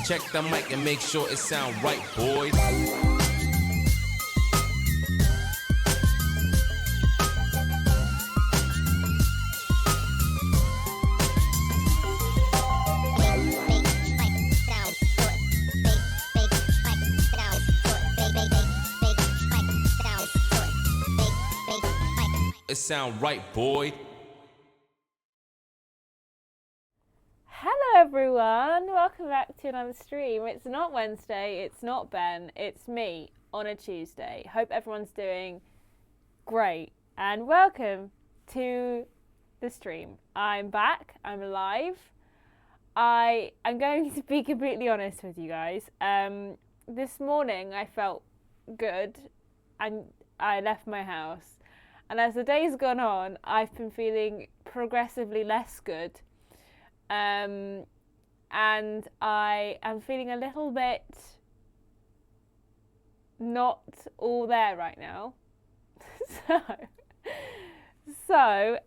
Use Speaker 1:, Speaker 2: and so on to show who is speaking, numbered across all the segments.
Speaker 1: Check the mic and make sure it sound right, boys. It sound right, boy.
Speaker 2: Hello everyone, welcome back to another stream. It's not Wednesday, it's not Ben, it's me on a Tuesday. Hope everyone's doing great and welcome to the stream. I'm back, I'm alive. I am going to be completely honest with you guys. This morning I felt good and I left my house. And as the day's gone on, I've been feeling progressively less good. And I am feeling a little bit not all there right now. So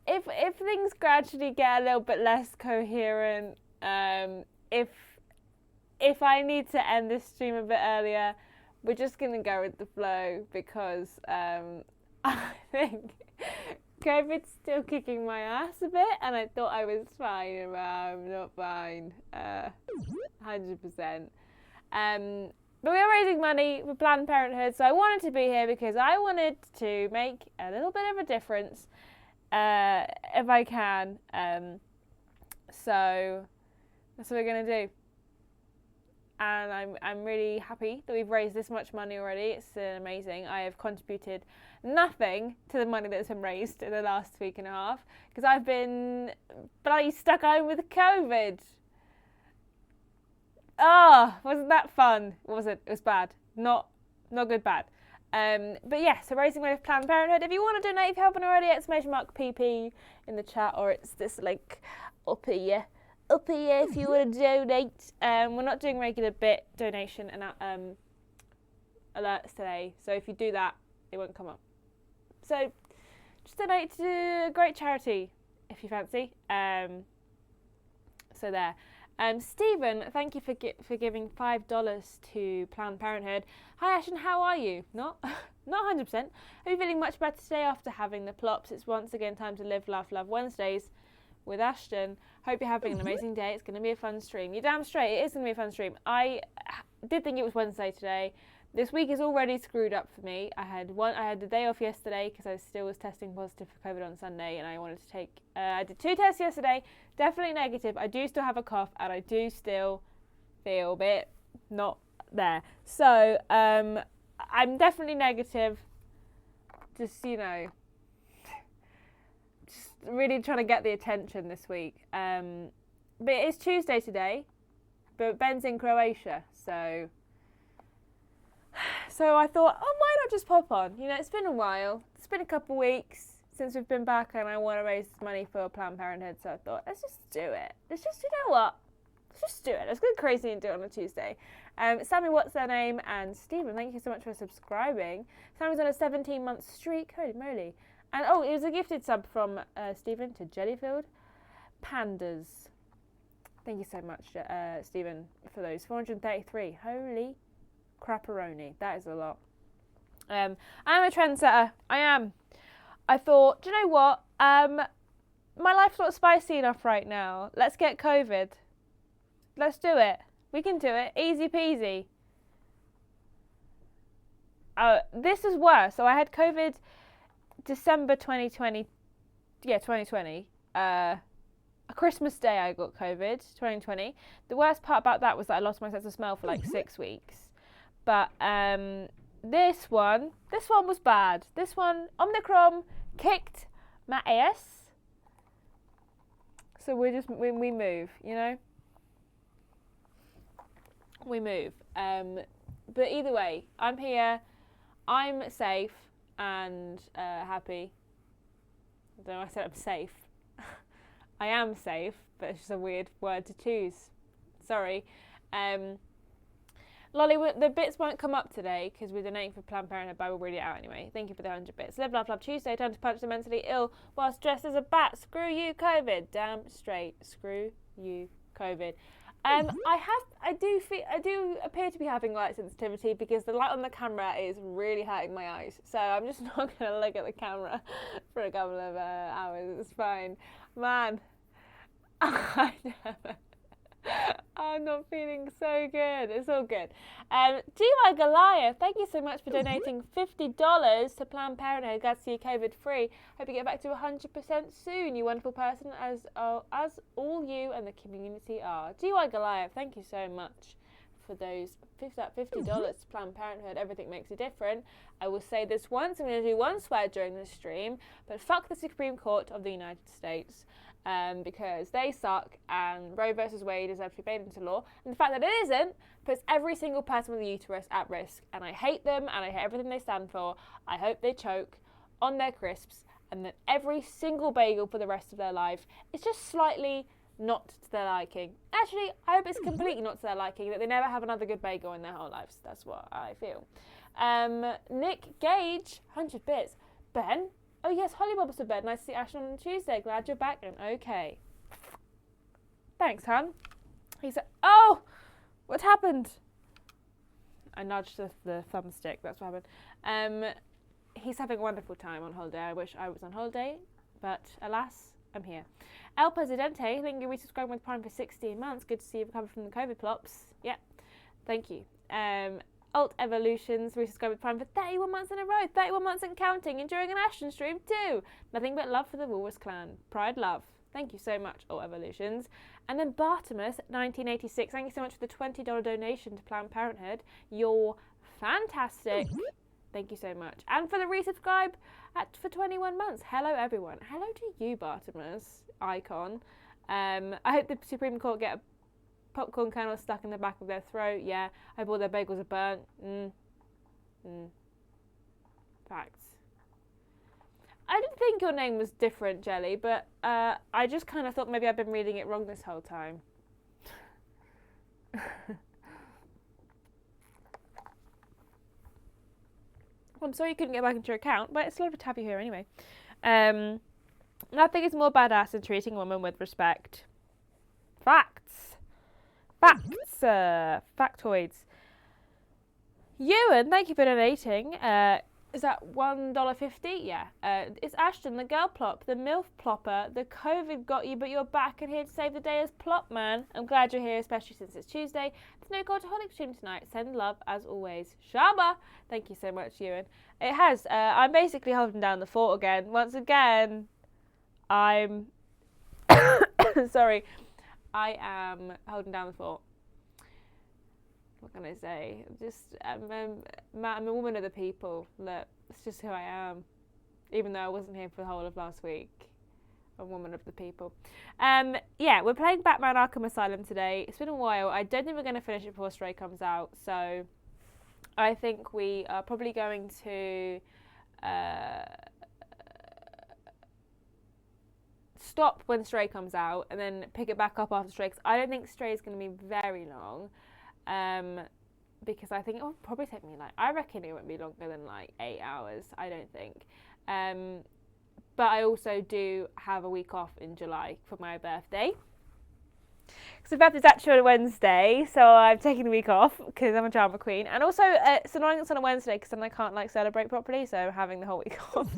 Speaker 2: if things gradually get a little bit less coherent, if I need to end this stream a bit earlier, we're just gonna go with the flow because I think COVID's still kicking my ass a bit, and I thought I was fine, but I'm not fine, 100%. But we are raising money for Planned Parenthood, so I wanted to be here because I wanted to make a little bit of a difference, if I can. So that's what we're gonna do. And I'm really happy that we've raised this much money already. It's amazing. I have contributed nothing to the money that's been raised in the last week and a half because I've been bloody stuck home with COVID. Oh, wasn't that fun? Was it? It was bad. Not good, bad. But yeah, so raising money for Planned Parenthood. If you want to donate, if you haven't already, !PP in the chat, or it's this link up here if you want to donate. We're not doing regular bit donation and alerts today, so if you do that, it won't come up. So just donate to a great charity if you fancy. So there. Stephen, thank you for giving $5 to Planned Parenthood. Hi Ashton, how are you? Not 100%. Are you feeling much better today after having the plops? It's once again time to live, laugh, love Wednesdays with Ashton. Hope you're having an amazing day. It's going to be a fun stream. You're damn straight. It is going to be a fun stream. I did think it was Wednesday today. This week is already screwed up for me. I had the day off yesterday because I still was testing positive for COVID on Sunday, and I wanted to take. I did 2 tests yesterday. Definitely negative. I do still have a cough, and I do still feel a bit not there. So I'm definitely negative. Just really trying to get the attention this week. But it is Tuesday today, but Ben's in Croatia, so I thought, oh, why not just pop on? You know, it's been a while. It's been a couple of weeks since we've been back, and I want to raise money for Planned Parenthood, so I thought, let's just do it. You know what? Let's just do it. Let's go crazy and do it on a Tuesday. Sammy, what's their name? And Stephen, thank you so much for subscribing. Sammy's on a 17-month streak. Holy moly. And it was a gifted sub from Stephen to Jellyfield Pandas. Thank you so much, Stephen, for those 433. Holy crapperoni. That is a lot. I am a trendsetter. I am. I thought, do you know what? My life's not spicy enough right now. Let's get COVID. Let's do it. We can do it. Easy peasy. This is worse. So I had COVID December 2020. Yeah, 2020. Christmas Day I got COVID, 2020. The worst part about that was that I lost my sense of smell for like 6 weeks. But this one was bad. This one, Omicron kicked my ass. So we move, you know? We move. But either way, I'm here. I'm safe and happy. I don't know, I said I'm safe. I am safe, but it's just a weird word to choose. Sorry. Lolly, the bits won't come up today because we're donating for Planned Parenthood, but we'll read it out anyway. Thank you for the 100 bits. Live, laugh, love Tuesday. Time to punch the mentally ill whilst dressed as a bat. Screw you, COVID. Damn straight. Screw you, COVID. I do appear to be having light sensitivity because the light on the camera is really hurting my eyes. So I'm just not going to look at the camera for a couple of hours. It's fine. Man, I'm not feeling so good. It's all good. G.Y. Goliath, thank you so much for donating $50 to Planned Parenthood. Glad to see you COVID-free. Hope you get back to 100% soon, you wonderful person, as all you and the community are. G.Y. Goliath, thank you so much for that $50 to Planned Parenthood. Everything makes a difference. I will say this once. I'm going to do one swear during this stream, but fuck the Supreme Court of the United States. Because they suck and Roe versus Wade deserves to be made into law. And the fact that it isn't puts every single person with a uterus at risk. And I hate them and I hate everything they stand for. I hope they choke on their crisps and that every single bagel for the rest of their life is just slightly not to their liking. Actually, I hope it's completely not to their liking, that they never have another good bagel in their whole lives. That's what I feel. Nick Gage, 100 bits. Ben? Oh yes, Holly Bobbles to bed. Nice to see Ashton on Tuesday. Glad you're back and okay. Thanks, hon. He said, oh, what happened? I nudged the thumbstick. That's what happened. He's having a wonderful time on holiday. I wish I was on holiday, but alas, I'm here. El Presidente, thank you for resubscribing with Prime for 16 months. Good to see you recovered from the COVID plops. Yeah, thank you. Alt Evolutions, resubscribed with Prime for 31 months in a row, 31 months and counting, enjoying an Ashton stream too. Nothing but love for the Walrus clan. Pride, love. Thank you so much, Alt Evolutions. And then Bartimus, 1986, thank you so much for the $20 donation to Planned Parenthood. You're fantastic. Thank you so much. And for the resubscribe for 21 months. Hello, everyone. Hello to you, Bartimus, icon. I hope the Supreme Court get a popcorn kernel stuck in the back of their throat. Yeah, I hope all their bagels are burnt. Facts. I didn't think your name was different, Jelly, but I just kind of thought maybe I've been reading it wrong this whole time. I'm sorry you couldn't get back into your account, but it's lovely to have you here anyway. Nothing is more badass than treating a woman with respect. Facts. Factoids. Ewan, thank you for donating. Is that $1.50? Yeah. It's Ashton, the girl plop, the MILF plopper. The COVID got you, but you're back and here to save the day as plop man. I'm glad you're here, especially since it's Tuesday. There's no Cultaholic stream tonight. Send love as always. Shaba! Thank you so much, Ewan. It has. I'm basically holding down the fort again. Once again, I'm... Sorry. I am holding down the fort. What can I say? I'm a woman of the people. Look, it's just who I am. Even though I wasn't here for the whole of last week. I'm a woman of the people. Yeah, we're playing Batman Arkham Asylum today. It's been a while. I don't think we're going to finish it before Stray comes out. So I think we are probably going to... stop when Stray comes out and then pick it back up after Stray, because I don't think Stray is going to be very long, because I think it will probably take me I reckon it won't be longer than 8 hours. I don't think, but I also do have a week off in July for my birthday, because my birthday's actually on a Wednesday, so I'm taking the week off because I'm a drama queen, and also it's annoying it's on a Wednesday because then I can't celebrate properly, so I'm having the whole week off.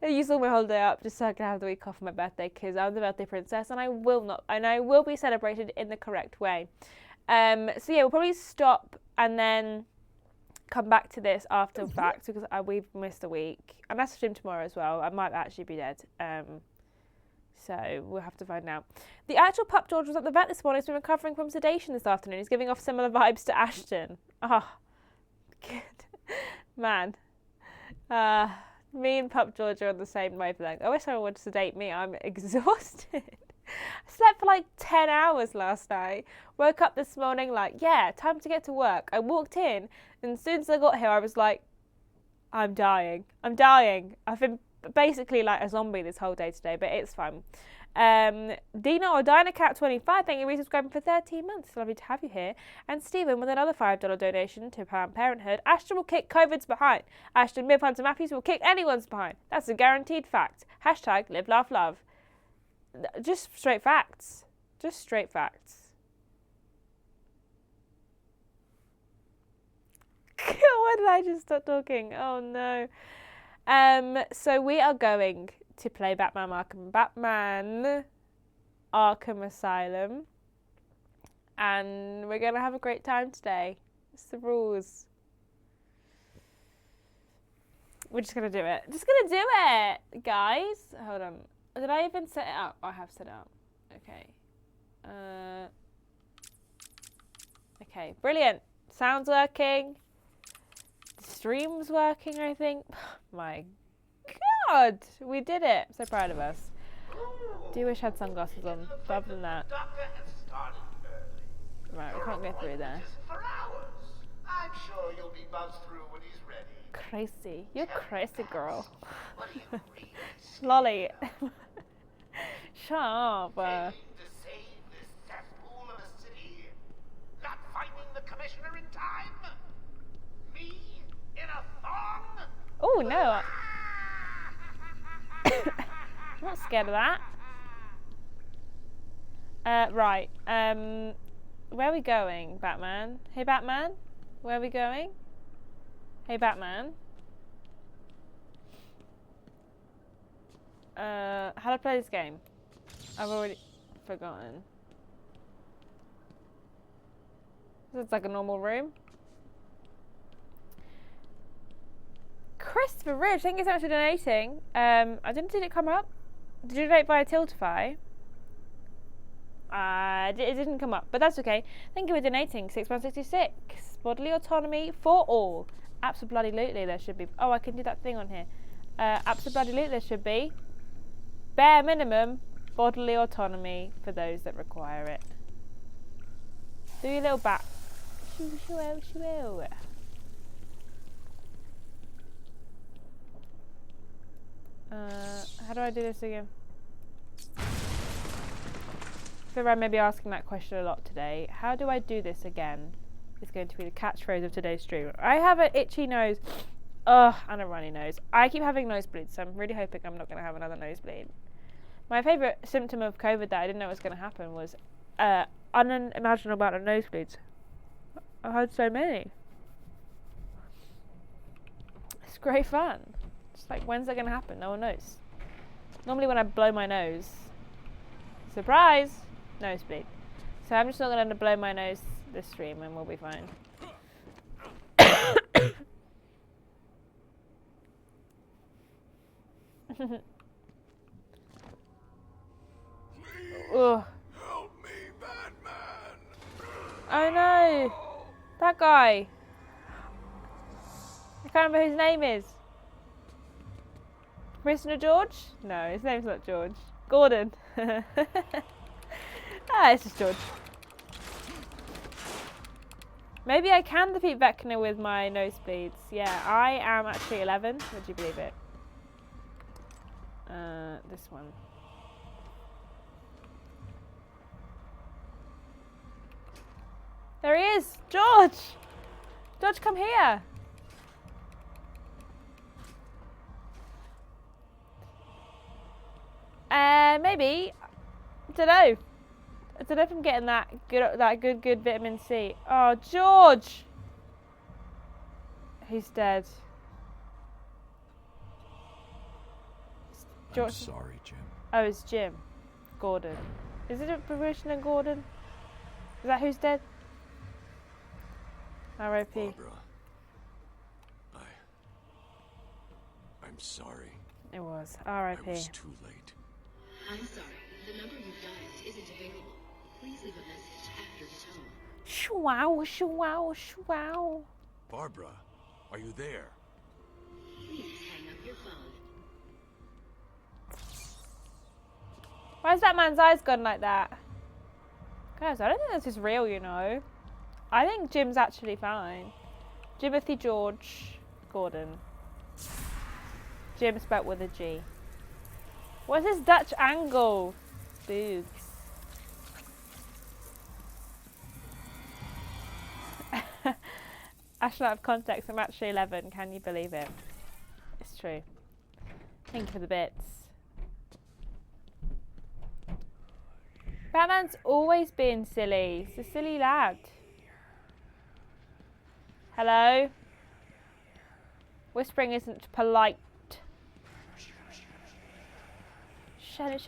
Speaker 2: I used all my holiday up just so I can have the week off for my birthday, because I'm the birthday princess and I will be celebrated in the correct way. So yeah, we'll probably stop and then come back to this after fact, because we've missed a week. And that's stream tomorrow as well. I might actually be dead. So we'll have to find out. The actual pup George was at the vet this morning. He's been recovering from sedation this afternoon. He's giving off similar vibes to Ashton. Good. Man. Me and Pup George are on the same wavelength. I wish someone would sedate me. I'm exhausted. I slept for 10 hours last night. Woke up this morning yeah, time to get to work. I walked in, and as soon as I got here, I was like, I'm dying. I've been basically a zombie this whole day today, but it's fun. Dina or DynaCat25, thank you for resubscribing for 13 months. It's lovely to have you here. And Stephen with another $5 donation to Planned Parenthood. Ashton will kick COVID's behind. Ashton, Miv, Hunter, Matthews will kick anyone's behind. That's a guaranteed fact. #live, laugh, love. Just straight facts. Why did I just stop talking? Oh no. So we are going to play Batman Arkham Asylum. And we're going to have a great time today. It's the rules. We're just going to do it. Just going to do it, guys. Hold on. Did I even set it up? I have set it up. Okay. Okay, brilliant. Sound's working. The stream's working, I think. My God, we did it. I'm so proud of us. Do wish I had sunglasses on, but other than that. Right, we can't go through there.
Speaker 3: I'm sure you'll be buzzed through when he's ready.
Speaker 2: Crazy. You're crazy, girl. Lolly. Shut up.
Speaker 3: To save this cesspool of a city, not finding the commissioner in time? Me in a thong?
Speaker 2: Oh, no. I'm not scared of that. Right. Where are we going, Batman? Hey, Batman? Where are we going? Hey, Batman? How do I play this game? I've already forgotten. It's like a normal room. Christopher Ridge, thank you so much for donating. I didn't see it come up. Did you donate via Tiltify? It didn't come up, but that's okay. Thank you for donating. 6.66. Bodily autonomy for all. Absolutely, there should be. Oh, I can do that thing on here. Absolutely, there should be. Bare minimum bodily autonomy for those that require it. Do your little bat. Shoo. How do I do this again? I feel like I may be asking that question a lot today. How do I do this again? It's going to be the catchphrase of today's stream. I have an itchy nose. Ugh, and a runny nose. I keep having nosebleeds, so I'm really hoping I'm not going to have another nosebleed. My favourite symptom of COVID that I didn't know was going to happen was unimaginable amount of nosebleeds. I had so many. It's great fun. It's like, when's that going to happen? No one knows. Normally when I blow my nose, surprise, nosebleed. So I'm just not going to blow my nose this stream and we'll be fine. Ugh.
Speaker 3: Help me, Batman!
Speaker 2: Oh no! That guy! I can't remember whose name is. Commissioner George? No, his name's not George. Gordon. It's just George. Maybe I can defeat Vecna with my nosebleeds. Yeah, I am actually 11. Would you believe it? This one. There he is! George! George, come here! Maybe. I don't know. I don't know if I'm getting that good vitamin C. Oh, George! He's dead.
Speaker 3: I'm sorry, Jim.
Speaker 2: Oh, it's Jim. Gordon. Is it a promotion in Gordon? Is that who's dead? R.I.P.
Speaker 3: Barbara. I'm sorry.
Speaker 2: It was. R.I.P.
Speaker 3: I was too late.
Speaker 4: I'm sorry. The number you've dialed isn't available. Please leave a message after the tone.
Speaker 2: Shwow.
Speaker 3: Barbara, are you there?
Speaker 4: Please hang up your phone.
Speaker 2: Why is that man's eyes gone like that? Guys, I don't think this is real, you know. I think Jim's actually fine. Jimothy George Gordon. Jim spelt with a G. What's this Dutch angle? Boogs. Actually, out of context, I'm actually 11. Can you believe it? It's true. Thank you for the bits. Batman's always been silly. He's a silly lad. Hello? Whispering isn't polite. Shut it.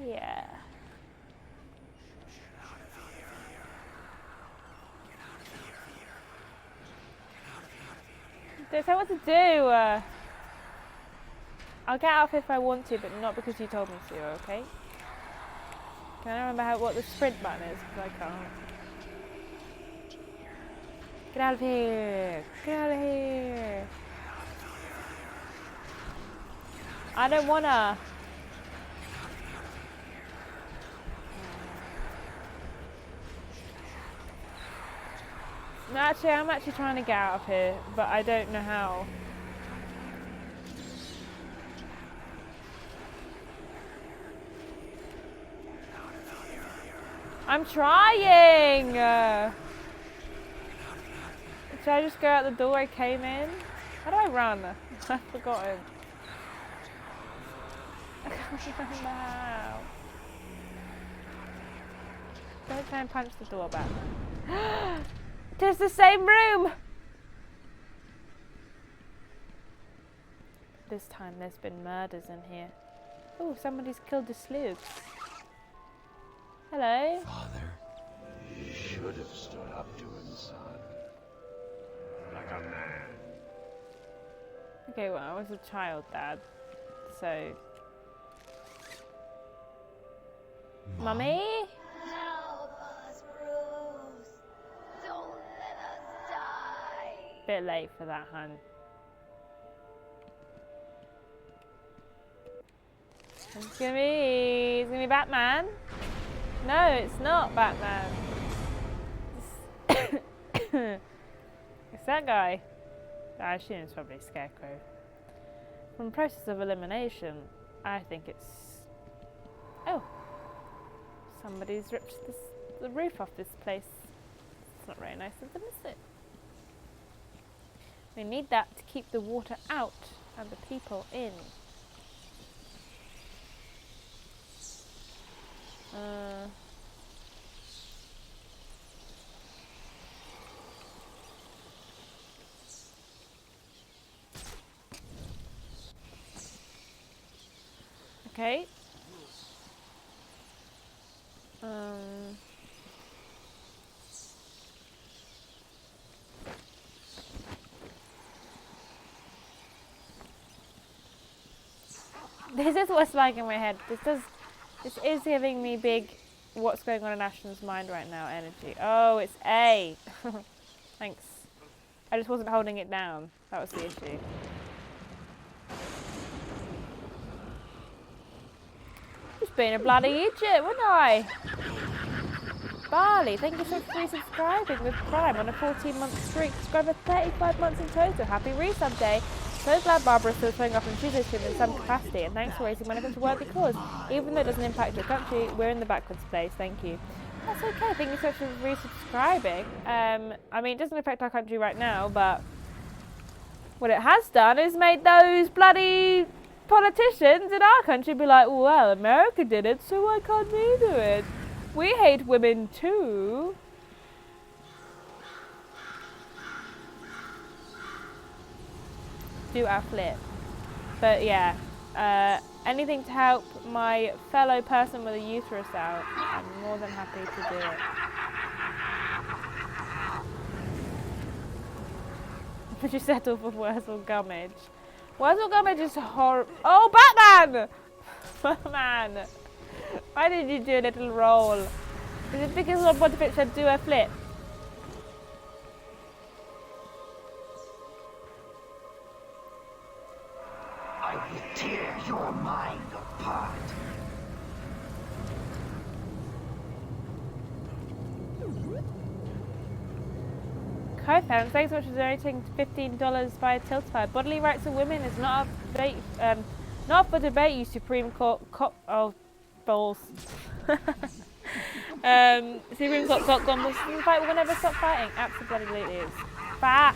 Speaker 2: Yeah. Don't tell what to do. I'll get out if I want to, but not because you told me to, okay? Can I remember what the sprint button is? Because I can't. Get out of here! Get out of here! I don't wanna! No, actually, I'm actually trying to get out of here, but I don't know how. I'm trying! Should I just go out the door I came in? How do I run? I've forgotten. I can't remember how. Don't try and punch the door back. It's the same room! This time there's been murders in here. Oh, somebody's killed the sleuths. Hello?
Speaker 5: Father, you should have stood up to him, son. Like a man.
Speaker 2: Okay, well, I was a child, Dad. So... Mummy?
Speaker 6: Help us, Bruce. Don't let us die.
Speaker 2: Bit late for that, hun. It's gonna be Batman. No, it's not Batman. It's that guy. I assume it's probably Scarecrow. From the process of elimination, I think it's... Oh. Somebody's ripped the roof off this place. It's not very nice of them, is it? We need that to keep the water out and the people in. Okay. This is what's like in my head. This is giving me big what's going on in Ashton's mind right now energy. Oh, it's A. Thanks. I just wasn't holding it down. That was the issue. Just being a bloody idiot, wouldn't I? Barley, thank you so much for resubscribing with Prime on a 14-month streak. Subscriber 35 months in total. Happy resub day. So glad Barbara's still showing up on Tuesday stream in some capacity, and thanks for raising money for a worthy cause. Even though it doesn't impact your country, we're in the backwards place. Thank you. That's okay. Thank you so much for resubscribing. I mean, it doesn't affect our country right now, but what it has done is made those bloody politicians in our country be like, well, America did it, so why can't we do it? We hate women too. Do our flip. But yeah, anything to help my fellow person with a uterus out, I'm more than happy to do it. Would you settle for Wurzel Gummidge? Wurzel Gummidge is horrible. Oh, Batman! Batman! Why did you do a little roll? Is it because of what if it said do a flip?
Speaker 3: I will tear your mind apart.
Speaker 2: Co-fam, thanks so much for donating $15 via Tiltify. Bodily rights of women is not up debate, not up for debate, you Supreme Court oh balls. Supreme Court gone was the fight will never stop fighting. Absolutely is. Fat.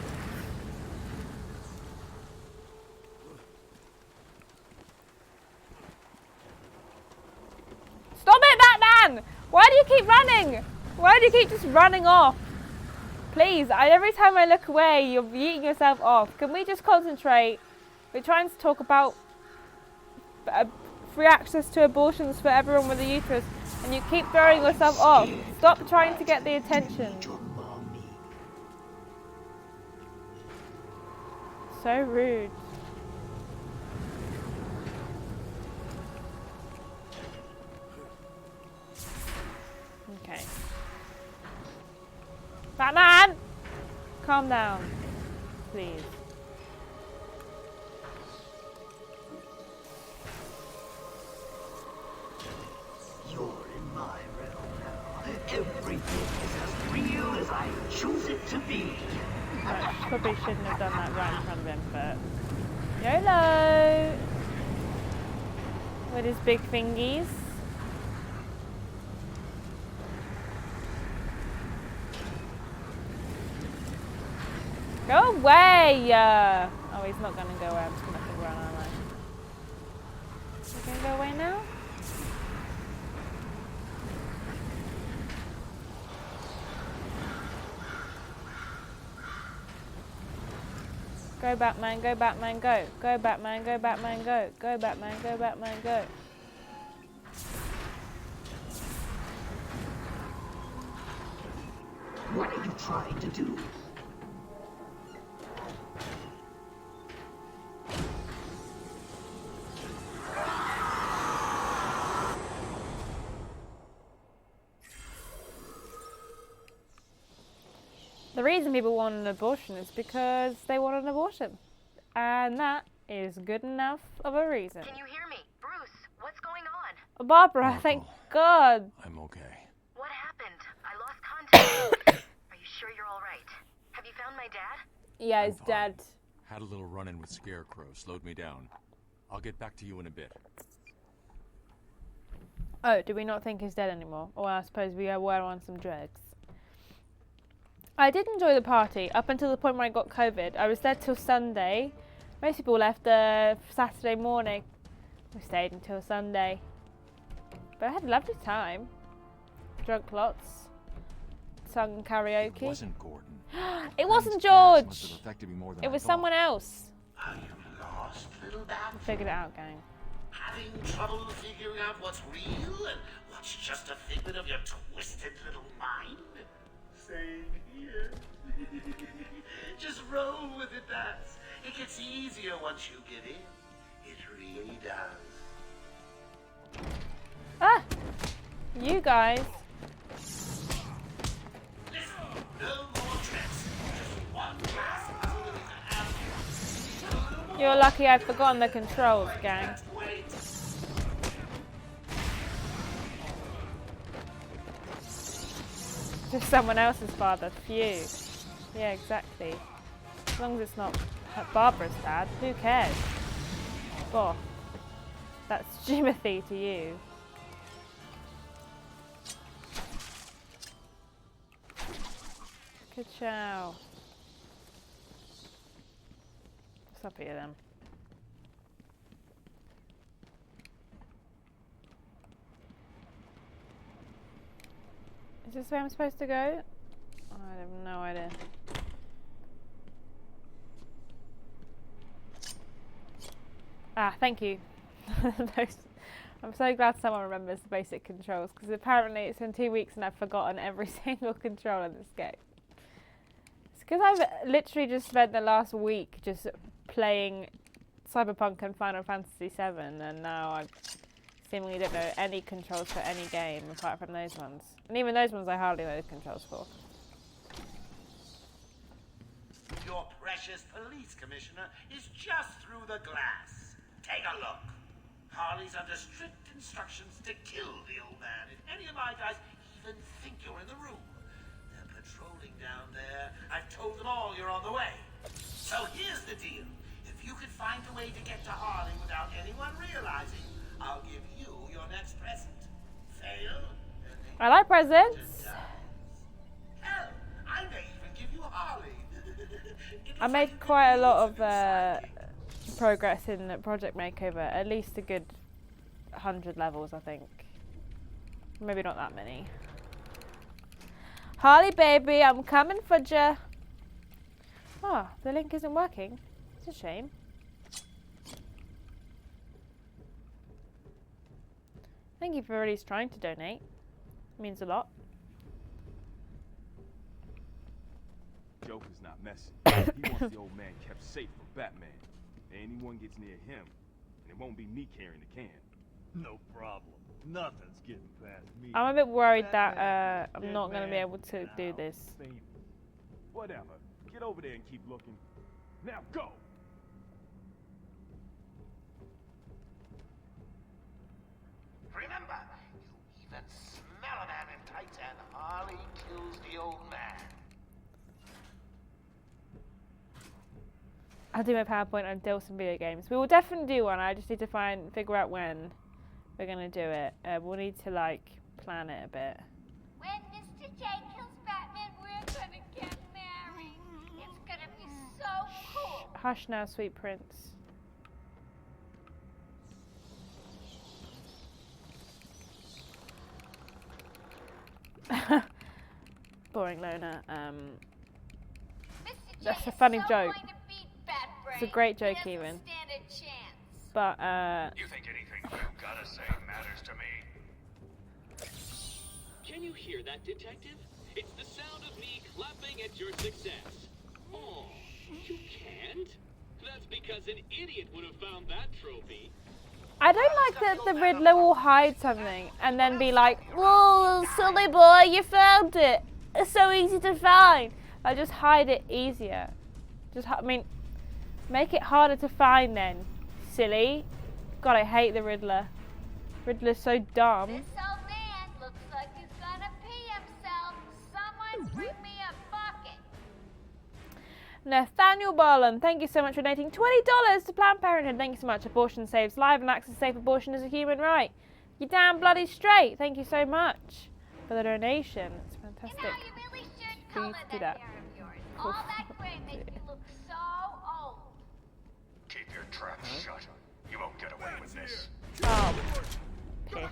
Speaker 2: Stop it, Batman! Why do you keep running? Why do you keep just running off? Please, every time I look away, you're yeeting yourself off. Can we just concentrate? We're trying to talk about free access to abortions for everyone with a uterus, and you keep throwing yourself off. Stop trying to get the attention. So rude. Okay. Batman! Calm down, please.
Speaker 3: You're in my realm now. Everything is as real as I choose it to be.
Speaker 2: Right, probably shouldn't have done that right in front of him, but YOLO! With his big fingies. Go away! Oh, he's not going to go away. I'm just going to have to run, aren't I? Is he going to go away now? Go Batman, go Batman, go. Go Batman, go Batman, go. Go Batman, go Batman, go.
Speaker 3: What are you trying to do?
Speaker 2: The reason people want an abortion is because they want an abortion. And that is good enough of a reason.
Speaker 7: Can you hear me? Bruce, what's going on?
Speaker 2: Barbara, thank God.
Speaker 5: I'm okay.
Speaker 7: What happened? I lost contact. Are you sure you're all right? Have you found my dad?
Speaker 2: Yeah, he's
Speaker 5: fine.
Speaker 2: dead.
Speaker 5: Had a little run-in with Scarecrow, slowed me down. I'll get back to you in a bit.
Speaker 2: Oh, do we not think he's dead anymore? Or I suppose we were on some drugs. I did enjoy the party up until the point where I got COVID. I was there till Sunday. Most people left Saturday morning. We stayed until Sunday. But I had a lovely time. Drunk lots. Sung karaoke.
Speaker 5: It wasn't Gordon.
Speaker 2: It wasn't
Speaker 5: Gas must
Speaker 2: George!
Speaker 5: have affected me more than
Speaker 2: It
Speaker 5: I
Speaker 2: was
Speaker 5: thought.
Speaker 2: someone else.
Speaker 3: Are you lost, little bat?
Speaker 2: I figured it out, gang.
Speaker 3: Having trouble figuring out what's real and what's just a figment of your twisted little mind? Same here. Just roll with it, Bats. It gets easier once you get in. It really does.
Speaker 2: Ah! You guys.
Speaker 3: Listen, no more tricks. Just one last puzzle to have.
Speaker 2: You're lucky I've forgotten the controls, gang.
Speaker 3: Wait.
Speaker 2: Just someone else's father. Phew. Yeah, exactly. As long as it's not Barbara's dad, who cares? Oh, that's Jimothy to you. Good chow. What's up here then? Is this where I'm supposed to go? I have no idea. Ah, thank you. I'm so glad someone remembers the basic controls, because apparently it's been 2 weeks and I've forgotten every single control in this game. It's because I've literally just spent the last week just playing Cyberpunk and Final Fantasy VII, and now I seemingly don't know any controls for any game apart from those ones. And even those ones I hardly know the controls for.
Speaker 3: Your precious police commissioner is just through the glass. Take a look. Harley's under strict instructions to kill the old man if any of my guys even think you're in the room. They're patrolling down there. I've told them all you're on the way. So here's the deal. If you could find a way to get to Harley without anyone realizing, I'll give you your next present. Fail?
Speaker 2: I like presents.
Speaker 3: Hell, I may even give you Harley.
Speaker 2: I made quite a lot of progress in Project Makeover, at least a good 100 levels, I think. Maybe not that many. Harley, baby, I'm coming for ya. Oh, the link isn't working. It's a shame. Thank you for at least trying to donate. It means a lot.
Speaker 8: Joker's not messing. He wants the old man kept safe from Batman. Anyone gets near him, and it won't be me carrying the can.
Speaker 9: No problem. Nothing's getting past me.
Speaker 2: I'm a bit worried that I'm not going to be able to do this.
Speaker 8: Whatever. Get over there and keep looking. Now go!
Speaker 3: Remember, you even smell a man in tights and Harley kills the old man.
Speaker 2: I'll do my PowerPoint on Dilson video games. We will definitely do one. I just need to figure out when we're going to do it. We'll need to, like, plan it a bit.
Speaker 6: When Mr. J kills Batman, we're gonna get married. It's gonna be so cool.
Speaker 2: Hush now, sweet prince. Boring loner. That's a funny joke. It's a great joke, even. But
Speaker 9: You think anything you gotta say matters to me?
Speaker 10: Can you hear that, detective? It's the sound of me clapping at your success. Oh, you can't? That's because an idiot would have found that trophy.
Speaker 2: I don't like that the Riddler will hide something and then be like, "Whoa, silly boy, you found it. It's so easy to find." I just hide it easier. Make it harder to find then, silly. God, I hate the Riddler. Riddler's so dumb.
Speaker 6: This old man looks like he's gonna pee himself. Someone bring me a bucket.
Speaker 2: Nathaniel Barlam, thank you so much for donating $20 to Planned Parenthood. Thank you so much. Abortion saves lives and access to safe abortion is a human right. You're damn bloody straight. Thank you so much for the donation. It's fantastic.
Speaker 6: You know, you really should color
Speaker 2: Please do that.
Speaker 6: hair of yours. All that gray makes you look so old.
Speaker 9: Keep your trap shut. You won't get away with this.
Speaker 2: Oh, piss.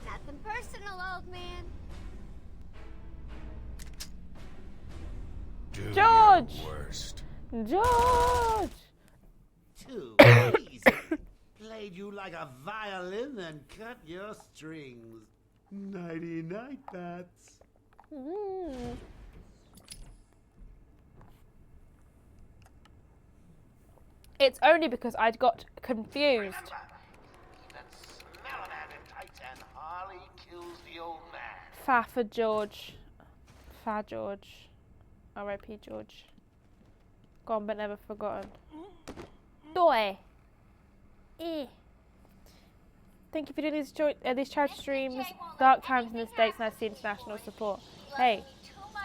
Speaker 6: Nothing personal, old man.
Speaker 2: George!
Speaker 5: Worst.
Speaker 2: George!
Speaker 3: Too easy. Played you like a violin and cut your strings.
Speaker 9: Nighty-night, bats.
Speaker 2: Mm. It's only because I got confused.
Speaker 3: Remember, even smell a man in tights and Harley kills the old man.
Speaker 2: Fa for George. Fa George. R.I.P. George. Gone but never forgotten. Doi. Eh. Thank you for doing these charity streams. Dark times in the States, and I see international support. Hey,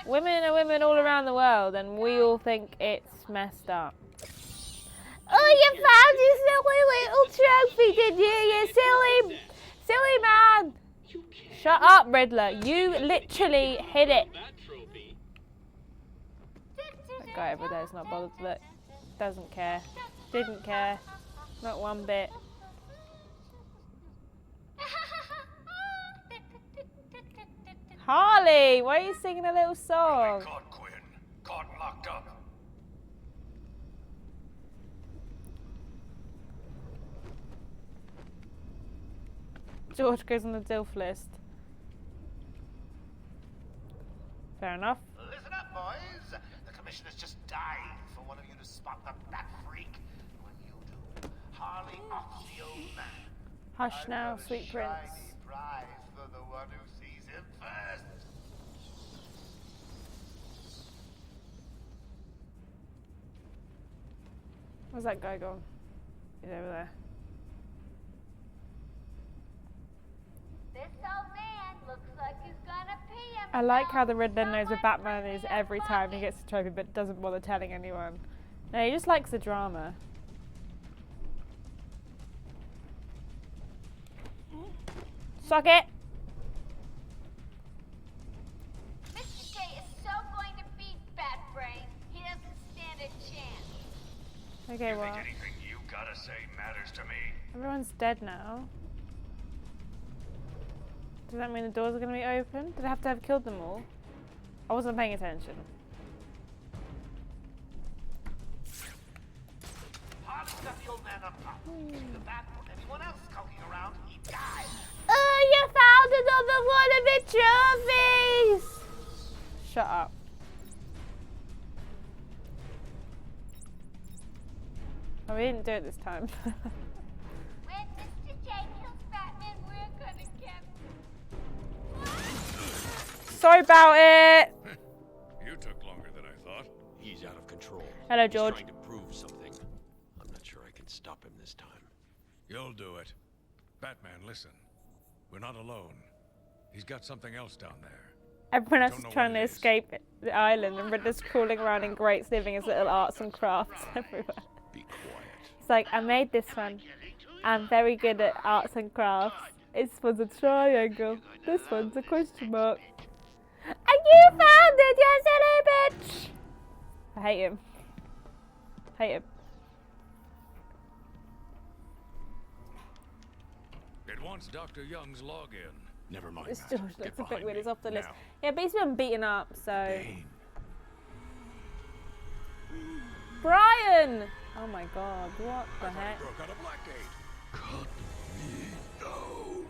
Speaker 2: women are women all around the world, and we all think it's messed up. Oh, you found your silly little trophy, did you? You silly man. Shut up, Riddler. You literally hid it. That guy over there is not bothered to look. Doesn't care. Didn't care. Not one bit. Harley, why are you singing a little song?
Speaker 9: Caught, Quinn. Caught and locked up.
Speaker 2: George goes on the DILF list. Fair enough.
Speaker 3: Listen up, boys. The commissioner's just dying for one of you to spot the bat freak. When you do, Harley offs the old man.
Speaker 2: Hush now,
Speaker 3: I've got a
Speaker 2: sweet prince.
Speaker 3: shiny prize for the one who sees him first.
Speaker 2: Where's that guy gone? He's over there.
Speaker 6: This old man looks like he's gonna pee himself.
Speaker 2: I like how the Riddler knows where Batman is every time he gets the trophy, but doesn't bother telling anyone. No, he just likes the drama. Suck it!
Speaker 6: Mr. J is so going to beat Bat Brain. He doesn't stand a chance.
Speaker 2: Okay, well,
Speaker 9: Anything you gotta say matters to me.
Speaker 2: everyone's dead now. Does that mean the doors are going to be open? Did I have to have killed them all? I wasn't paying attention.
Speaker 3: Harley's got the old man up top. If the bat or anyone else skulking around, he dies.
Speaker 2: Oh, you found another one of the trophies! Shut up. Oh, we didn't do it this time.
Speaker 6: When Mr. J kills Batman, we're gonna get...
Speaker 2: Sorry about it.
Speaker 9: You took longer than I thought.
Speaker 5: He's out of control.
Speaker 2: Hello,
Speaker 5: He's
Speaker 2: George.
Speaker 5: trying to prove something. I'm not sure I can stop him this time.
Speaker 9: You'll do it. Batman, listen. We're not alone. He's got something else down there.
Speaker 2: Everyone else
Speaker 9: Don't
Speaker 2: is
Speaker 9: know
Speaker 2: trying
Speaker 9: what
Speaker 2: to
Speaker 9: it is.
Speaker 2: escape the island, and Riddler's crawling around in grates, living his little arts and crafts everywhere.
Speaker 5: Be quiet.
Speaker 2: It's like, I made this one. I'm very good at arts and crafts. This one's a triangle. This one's a question mark. And you found it, you silly bitch! I hate him. Hate him.
Speaker 9: It wants Dr. Young's login.
Speaker 5: Never mind
Speaker 2: It's
Speaker 5: that.
Speaker 2: George,
Speaker 5: Get
Speaker 2: that's a bit
Speaker 5: behind
Speaker 2: weird.
Speaker 5: me.
Speaker 2: It's off the list.
Speaker 5: Now.
Speaker 2: Yeah, but he's been beaten up, so.
Speaker 5: Bane.
Speaker 2: Brian! Oh my god, what the heck?
Speaker 9: Broke out a blackgate.
Speaker 5: Cut me down.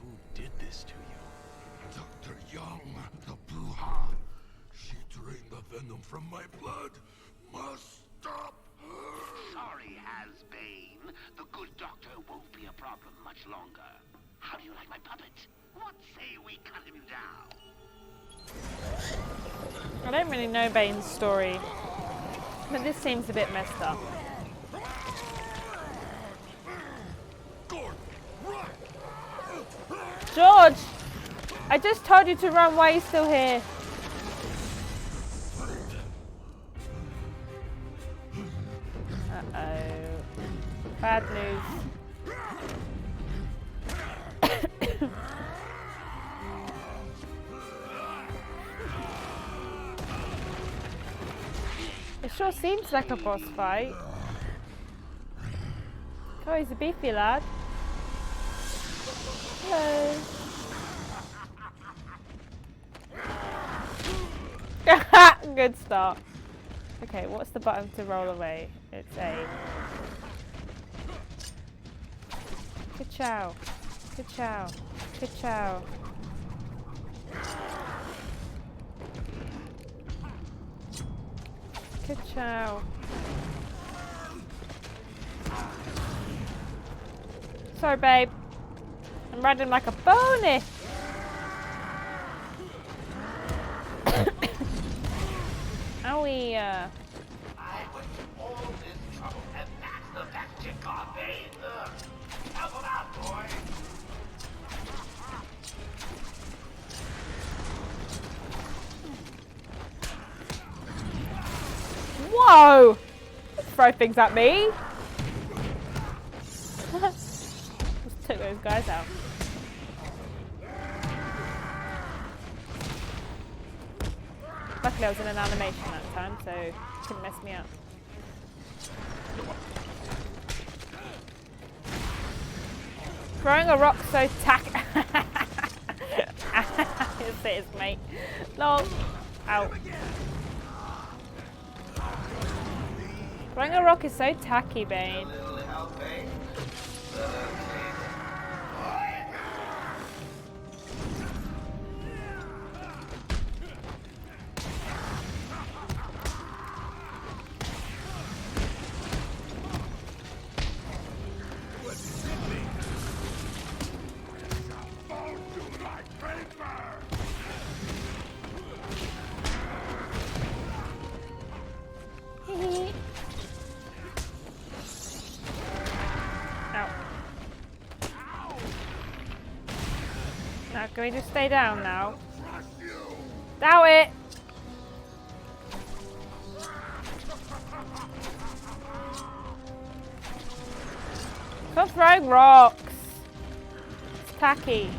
Speaker 5: Who did this to you?
Speaker 11: Dr. Young, the Bruja. She drained the venom from my blood. Must stop her.
Speaker 3: Sorry, Has-Bane. The good doctor won't be a problem much longer. How do you like my puppet? What say we cut him down?
Speaker 2: I don't really know Bane's story, but this seems a bit messed up. George! I just told you to run. Why are you still here? Uh-oh. Bad news. It sure seems like a boss fight. Oh, he's a beefy lad. Hello. Good start. Okay, what's the button to roll away? It's A. Ka-chow. Ka-chow. Ka-chow. Ka-chow. Sorry, babe. I'm riding like a pony. Owie.
Speaker 3: I went to all this trouble, and that's the best you got, Bane. Help him out, boy.
Speaker 2: Whoa! Throw things at me. Just took those guys out. Luckily I was in an animation that time, so it couldn't mess me up. Throwing a rock so tacky. Yes, it is, mate. Lol. Ow. Throwing a rock is so tacky, Bane. Now, can we just stay down now? Doubt it! Stop throwing rocks! It's tacky.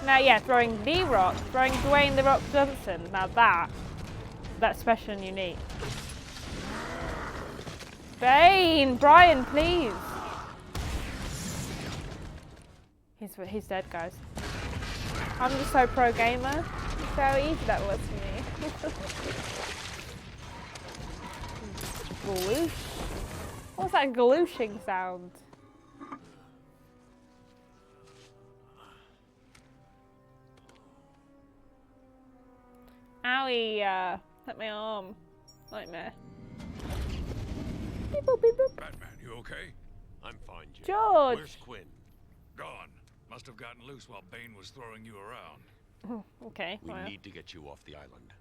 Speaker 2: Now, yeah, throwing the rock, throwing Dwayne the Rock Johnson. Now that that's special and unique. Bane! Brian, please! He's dead, guys. I'm just so pro gamer. Look how easy that was for me. Galoosh? What's that galooshing sound? Owie, hit my arm. Nightmare. Beep boop, beep boop.
Speaker 9: Batman, you okay?
Speaker 5: I'm fine, Jim.
Speaker 2: George!
Speaker 5: Where's Quinn?
Speaker 9: Gone. Must have gotten loose while Bane was throwing you around.
Speaker 2: Okay.
Speaker 5: We
Speaker 2: Well.
Speaker 5: need to get you off the island.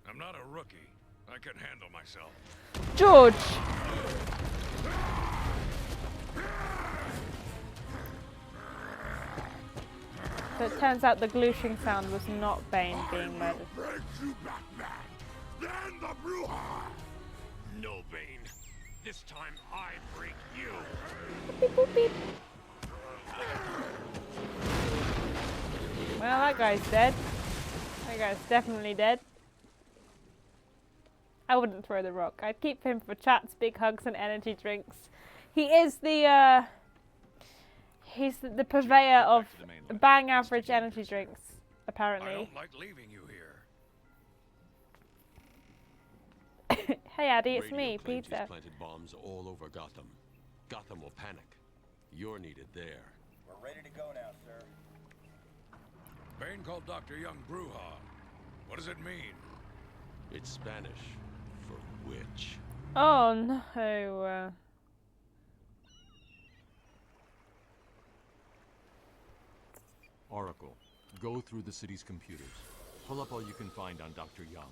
Speaker 9: I'm not a rookie. I can handle myself.
Speaker 2: George! So it turns out the glooshing sound was not Bane being murdered.
Speaker 11: Break you, Batman. Then the Bruja.
Speaker 5: No, Bane. This time I break you.
Speaker 2: Beep boop beep. Well, that guy's dead. That guy's definitely dead. I wouldn't throw the rock. I'd keep him for chats, big hugs, and energy drinks. He is the he's the purveyor of bang average energy drinks,
Speaker 9: I
Speaker 2: apparently.
Speaker 9: don't like leaving you here.
Speaker 2: Hey Addy, it's
Speaker 5: Radio
Speaker 2: me,
Speaker 5: planes
Speaker 2: Peter.
Speaker 5: just planted bombs all over Gotham. Gotham will panic. You're needed there.
Speaker 12: We're ready to go now, sir.
Speaker 9: Bane called Dr. Young Bruja. What does it mean?
Speaker 5: It's Spanish for witch.
Speaker 2: Oh no.
Speaker 13: Oracle, go through the city's computers. Pull up all you can find on Dr. Young.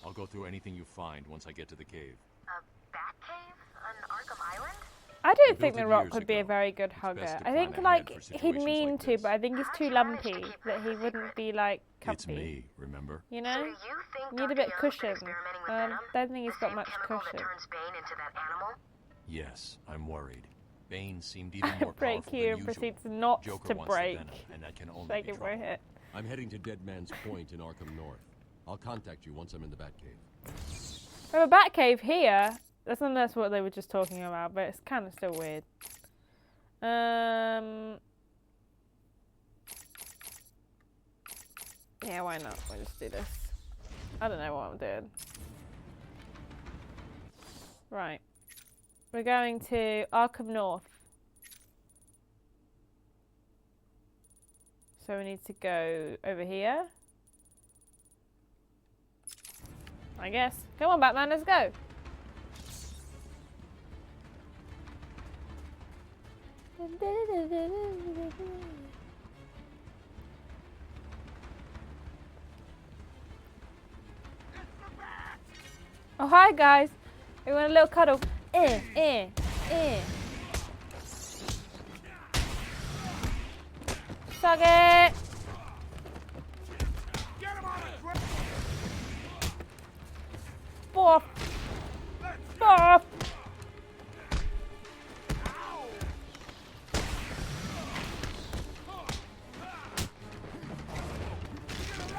Speaker 13: I'll go through anything you find once I get to the cave.
Speaker 7: A bat cave on Arkham Island?
Speaker 2: I don't
Speaker 13: I
Speaker 2: think
Speaker 13: built
Speaker 2: The
Speaker 13: it
Speaker 2: Rock
Speaker 13: years
Speaker 2: would be a
Speaker 13: ago.
Speaker 2: very good
Speaker 13: It's
Speaker 2: hugger.
Speaker 13: best to
Speaker 2: I think
Speaker 13: plan ahead
Speaker 2: like
Speaker 13: for
Speaker 2: he'd
Speaker 13: situations
Speaker 2: mean
Speaker 13: like
Speaker 2: to,
Speaker 13: this.
Speaker 2: but I think he's too lumpy that he wouldn't be like
Speaker 13: It's
Speaker 2: comfy.
Speaker 13: me, remember?
Speaker 2: You
Speaker 7: So
Speaker 2: know?
Speaker 7: do you think
Speaker 2: Need a
Speaker 7: Dr.
Speaker 2: bit
Speaker 7: Young's been
Speaker 2: cushion.
Speaker 7: experimenting with venom?
Speaker 2: Don't think he's
Speaker 7: The
Speaker 2: got
Speaker 7: same
Speaker 2: much
Speaker 7: chemical that
Speaker 2: cushion.
Speaker 7: turns Bane into that animal?
Speaker 13: Yes, I'm worried. Bane seemed even more
Speaker 2: Break
Speaker 13: powerful
Speaker 2: you
Speaker 13: than
Speaker 2: and
Speaker 13: usual.
Speaker 2: proceeds not
Speaker 13: Joker
Speaker 2: to
Speaker 13: wants the
Speaker 2: break.
Speaker 13: venom, and that can only
Speaker 2: Take
Speaker 13: be
Speaker 2: it for a
Speaker 13: trouble.
Speaker 2: hit.
Speaker 5: I'm heading to Dead Man's Point in Arkham North. I'll contact you once I'm in the Batcave.
Speaker 2: We have a bat cave here. That's not that's what they were just talking about, but it's kind of still weird. Yeah, why not? We'll just do this. I don't know what I'm doing. Right. We're going to Arkham North. So we need to go over here. I guess. Come on, Batman, let's go. Oh, hi, guys. We want a little cuddle. Suck it. Boff. Boff.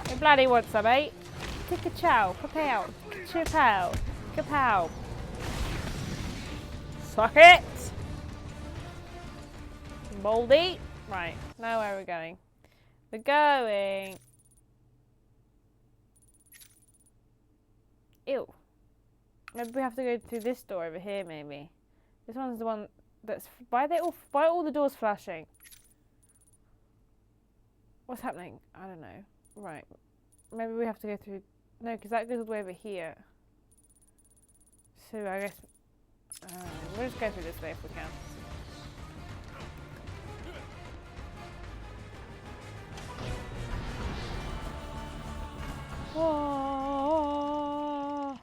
Speaker 2: You bloody want some, eh? Take a chow, kapow, kapow, kapow. Suck it! Moldy. Right, now where are we going? We're going... Ew. Maybe we have to go through this door over here, maybe. This one's the one that's... Why are all the doors flashing? What's happening? I don't know. Right. Maybe we have to go through... No, because that goes all the way over here. So I guess... we'll just go through this way if we can. Oh.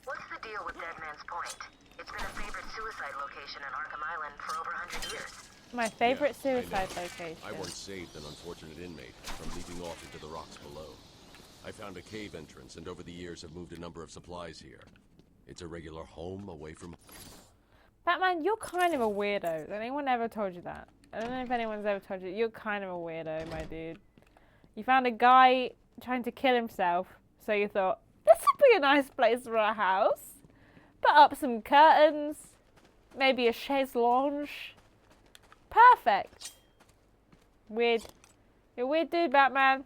Speaker 7: What's the deal with Dead Man's Point? It's been a favorite suicide location in Arkham Island for over 100 years.
Speaker 2: My favorite
Speaker 5: Yeah, I know.
Speaker 2: suicide location.
Speaker 5: I once saved an unfortunate inmate from leaping off into the rocks below. I found a cave entrance and over the years have moved a number of supplies here. It's a regular home away from...
Speaker 2: Batman, you're kind of a weirdo. Has anyone ever told you that? I don't know if anyone's ever told you. You're kind of a weirdo, my dude. You found a guy trying to kill himself, so you thought, this would be a nice place for a house. Put up some curtains. Maybe a chaise lounge. Perfect. Weird. You're a weird dude, Batman.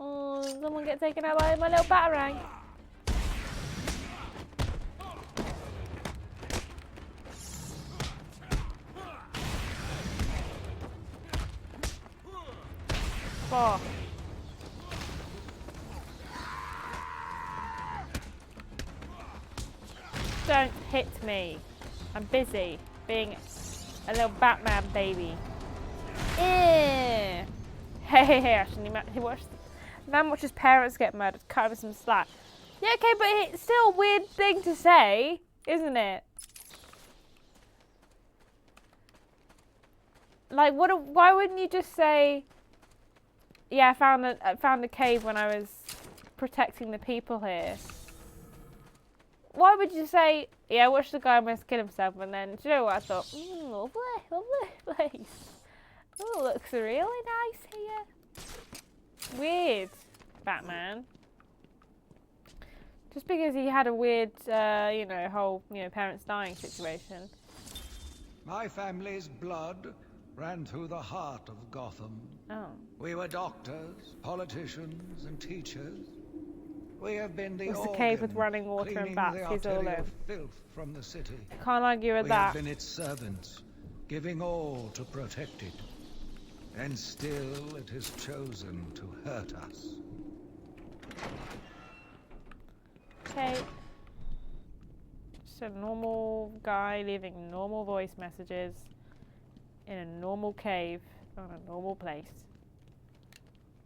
Speaker 2: Oh, someone get taken out by my little batarang. Oh. Don't hit me. I'm busy being a little Batman baby. Hey, actually, he watched. Man watches parents get murdered. Cut him some slack. Yeah, okay, but it's still a weird thing to say, isn't it? Like, why wouldn't you just say, yeah, I found the cave when I was protecting the people here. Why would you say, yeah, I watched the guy almost kill himself, and then, do you know what I thought? Lovely place. Oh, looks really nice here. Weird, Batman. Just because he had a weird, whole, parents dying situation.
Speaker 14: My family's blood ran through the heart of Gotham.
Speaker 2: Oh.
Speaker 14: We were doctors, politicians, and teachers. We have been the
Speaker 2: It's the cave with running water and bats. He's all in.
Speaker 14: Filth from the city.
Speaker 2: Can't argue with that.
Speaker 14: We have been its servants, giving all to protect it. And still it has chosen to hurt us.
Speaker 2: Okay. Just a normal guy leaving normal voice messages in a normal cave on a normal place.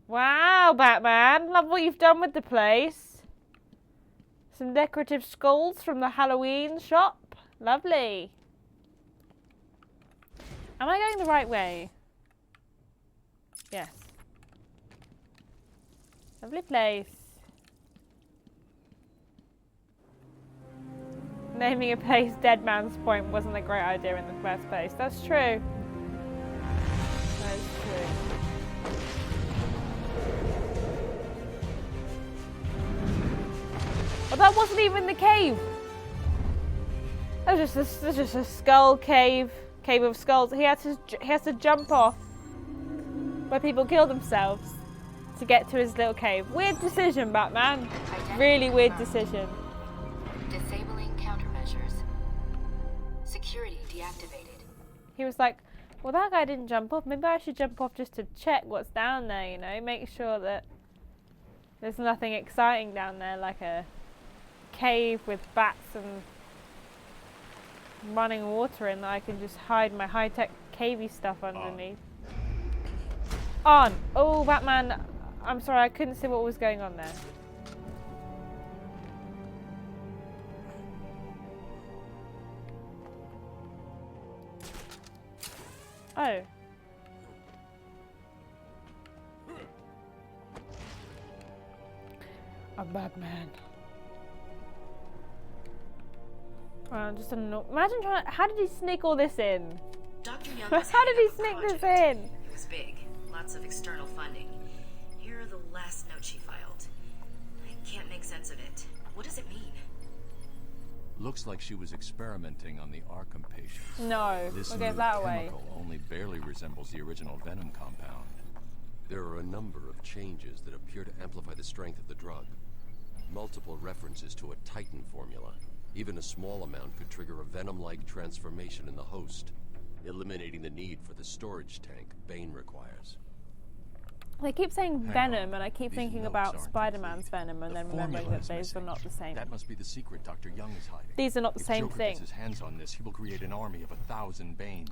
Speaker 2: Wow, Batman! Love what you've done with the place. Some decorative skulls from the Halloween shop. Lovely. Am I going the right way? Yes. Lovely place. Naming a place Dead Man's Point wasn't a great idea in the first place. That's true. That is true. Well, that wasn't even the cave. That was just a skull cave. Cave of skulls. He has to jump off where people kill themselves to get to his little cave. Weird decision, Batman. Really weird decision.
Speaker 7: Disabling countermeasures. Security deactivated.
Speaker 2: He was like, well, that guy didn't jump off. Maybe I should jump off just to check what's down there, make sure that there's nothing exciting down there, like a cave with bats and running water in that I can just hide my high-tech cavey stuff underneath. On! Oh, Batman, I'm sorry, I couldn't see what was going on there. Oh. I'm Batman. Just imagine trying. How did he sneak all this in?
Speaker 15: Dr. Young
Speaker 2: How did he sneak this in?
Speaker 15: It was big. Lots of external funding. Here are the last notes she filed. I can't make sense of it. What does it mean?
Speaker 13: Looks like she was experimenting on the Arkham patients.
Speaker 2: No,
Speaker 13: This
Speaker 2: we'll
Speaker 13: new
Speaker 2: go that way.
Speaker 13: chemical only barely resembles the original Venom compound.
Speaker 5: There are a number of changes that appear to amplify the strength of the drug. Multiple references to a Titan formula. Even a small amount could trigger a Venom-like transformation in the host, eliminating the need for the storage tank Bane requires.
Speaker 2: They keep saying Venom, and I keep thinking about Spider-Man's Venom, and then remembering that these are not the same.
Speaker 13: That must be the secret Dr. Young is hiding.
Speaker 2: These are not the same
Speaker 13: If Joker
Speaker 2: thing.
Speaker 13: gets his hands on this, he will create an army of 1,000 Banes.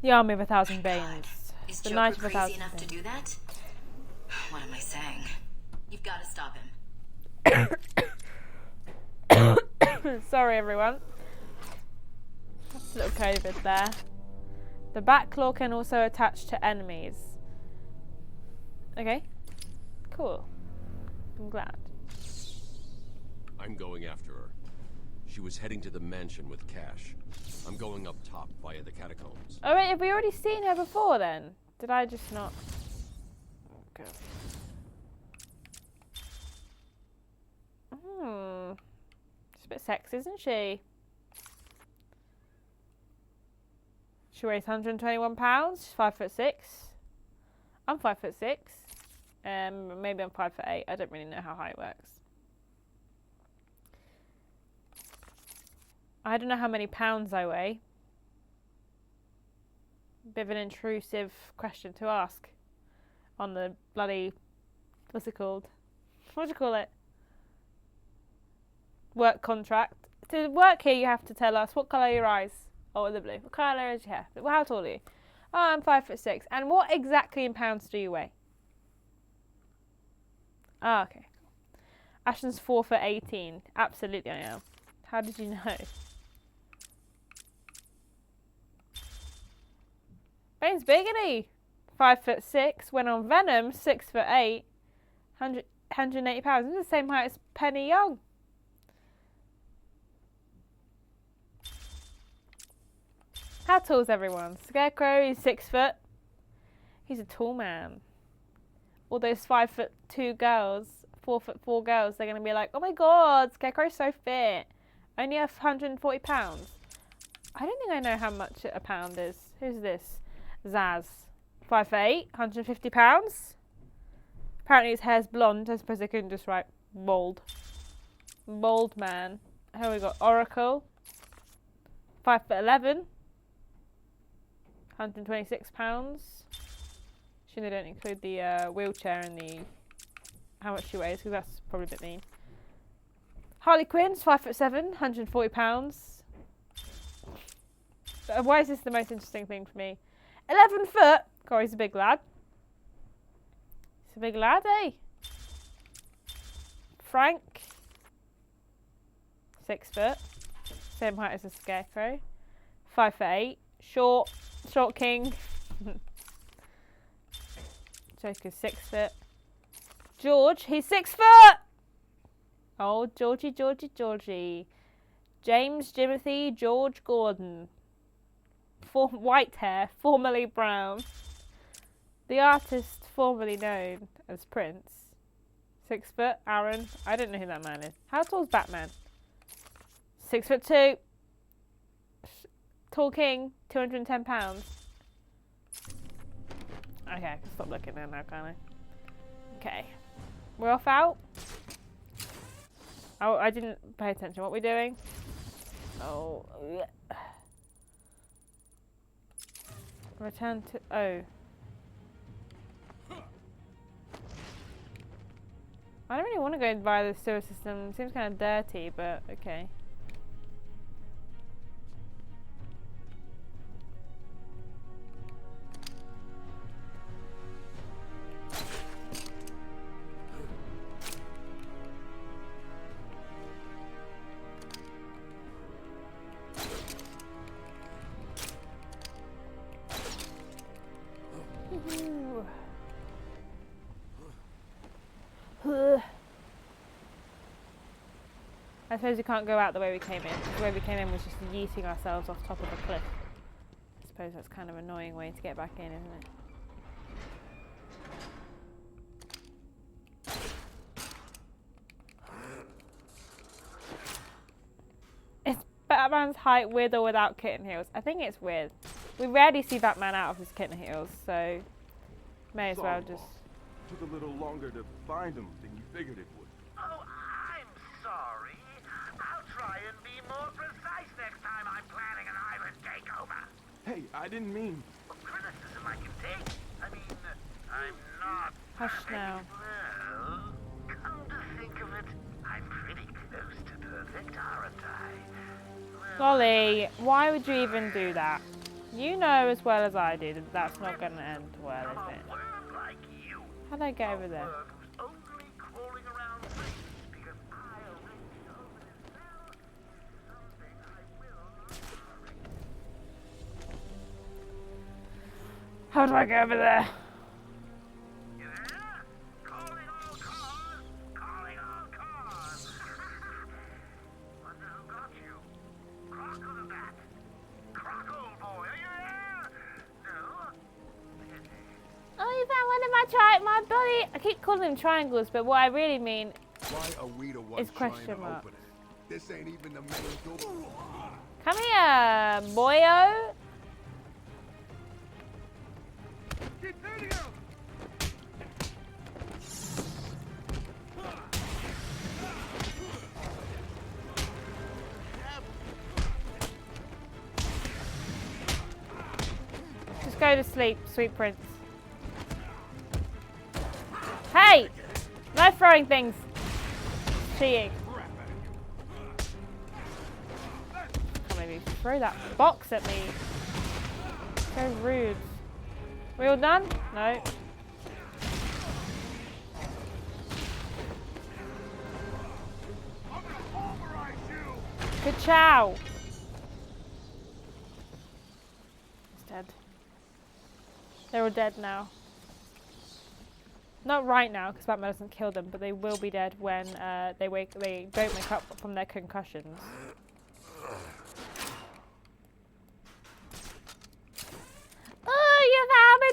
Speaker 2: The army of 1,000 Banes.
Speaker 15: Is
Speaker 2: The
Speaker 15: Joker
Speaker 2: night of
Speaker 15: crazy
Speaker 2: 1,000
Speaker 15: enough to
Speaker 2: Banes.
Speaker 15: do that? What am I saying? You've got to stop him.
Speaker 2: Sorry, everyone. That's a little COVID there. The Batclaw can also attach to enemies. Okay. Cool. I'm glad.
Speaker 5: I'm going after her. She was heading to the mansion with cash. I'm going up top via the catacombs.
Speaker 2: Oh wait, have we already seen her before then? Did I just not? Okay. She's a bit sexy, isn't she? She weighs 121 pounds. She's 5'6". I'm 5'6". Maybe I'm 5'8". I don't really know how high it works. I don't know how many pounds I weigh. Bit of an intrusive question to ask on the bloody, what's it called? What do you call it? Work contract. To work here, you have to tell us what colour are your eyes. Oh, the blue. What colour is your hair? Well, how tall are you? Oh, I'm 5'6". And what exactly in pounds do you weigh? Oh, okay. Ashton's 4'18". Absolutely, I am. How did you know? Bane's big, isn't he? 5'6". When on Venom, 6'8". 180 pounds. He's the same height as Penny Young. How tall is everyone? Scarecrow is 6 foot. He's a tall man. All those 5'2" girls, 4'4" girls, they're going to be like, oh my god, Scarecrow's so fit. Only 140 pounds. I don't think I know how much a pound is. Who's this? Zaz. 5'8", 150 pounds. Apparently his hair's blonde. I suppose they couldn't just write bald. Bald man. Here we got Oracle. 5'11". 126 pounds. They don't include the wheelchair and the how much she weighs, because that's probably a bit mean. Harley Quinn's 5'7", 140 pounds. Why is this the most interesting thing for me? 11 foot. God, he's a big lad. He's a big lad, eh? Frank. 6 foot. Same height as the Scarecrow. 5'8". Short king. Joker's 6 foot. George, he's 6 foot! Oh, Georgie. James Jimothy George Gordon. White hair, formerly brown. The artist formerly known as Prince. 6 foot, Aaron. I don't know who that man is. How tall is Batman? 6'2". Tall king, 210 pounds. Okay, I can stop looking there now, can't I? Okay. We're off out. Oh, I didn't pay attention. What are we doing? Oh. Return to... Oh. I don't really want to go via the sewer system. It seems kind of dirty, but okay. I suppose we can't go out the way we came in. The way we came in was just yeeting ourselves off top of a cliff. I suppose that's kind of an annoying way to get back in, isn't it? Is Batman's height with or without kitten heels? I think it's with. We rarely see Batman out of his kitten heels, so may as well just...
Speaker 8: Took a little longer to find him than you figured it would.
Speaker 3: Oh, I'm sorry. I'll try and be more precise next time I'm planning an island takeover.
Speaker 8: Hey, I didn't mean...
Speaker 3: Criticism I can take. I mean, I'm not...
Speaker 2: Hush now.
Speaker 3: Well, come to think of it, I'm pretty close to perfect, aren't I?
Speaker 2: Golly, why would you even do that? You know as well as I do that that's not going to end well, is it? How'd I get over there? How do I get over there? you found one of my body. I keep calling them triangles, but what I really mean is question mark.
Speaker 11: This ain't even the main door.
Speaker 2: Come here, boyo. Just go to sleep, sweet prince. Hey! No throwing things. Cheating. Can't maybe throw that box at me. So rude. We all done? No. Good chow. He's dead. They're all dead now. Not right now, because Batman doesn't kill them, but they will be dead when they don't wake up from their concussions. Oh, you found a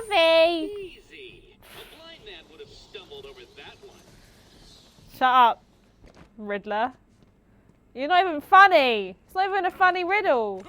Speaker 2: trophy!
Speaker 10: Easy. A blind man would have stumbled over that one.
Speaker 2: Shut up, Riddler. You're not even funny. It's not even a funny riddle.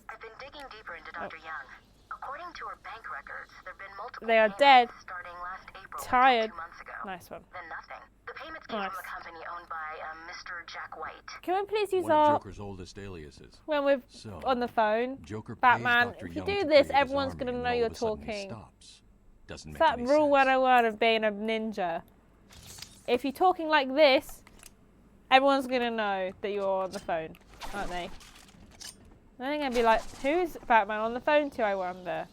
Speaker 7: I've been digging deeper into Dr. Young. According to her bank records, there have been multiple
Speaker 2: They are
Speaker 7: payments
Speaker 2: dead.
Speaker 7: starting last April,
Speaker 2: Tired.
Speaker 7: 2 months ago.
Speaker 2: Nice one.
Speaker 7: Then nothing. The payments came from a company owned by Mr. Jack White.
Speaker 2: Can we please use
Speaker 5: One of
Speaker 2: our
Speaker 5: Joker's oldest aliases.
Speaker 2: when we're
Speaker 5: So,
Speaker 2: on the phone?
Speaker 5: Joker pays
Speaker 2: Batman,
Speaker 5: Dr.
Speaker 2: if you
Speaker 5: Young
Speaker 2: do
Speaker 5: to
Speaker 2: this,
Speaker 5: create his
Speaker 2: everyone's
Speaker 5: army,
Speaker 2: gonna
Speaker 5: and
Speaker 2: know
Speaker 5: all
Speaker 2: you're
Speaker 5: of a sudden he
Speaker 2: talking.
Speaker 5: stops. Doesn't
Speaker 2: It's
Speaker 5: make
Speaker 2: that
Speaker 5: any
Speaker 2: rule
Speaker 5: sense.
Speaker 2: 101 of being a ninja. If you're talking like this, everyone's gonna know that you're on the phone, aren't they? And they're gonna be like, who's Batman on the phone to, I wonder?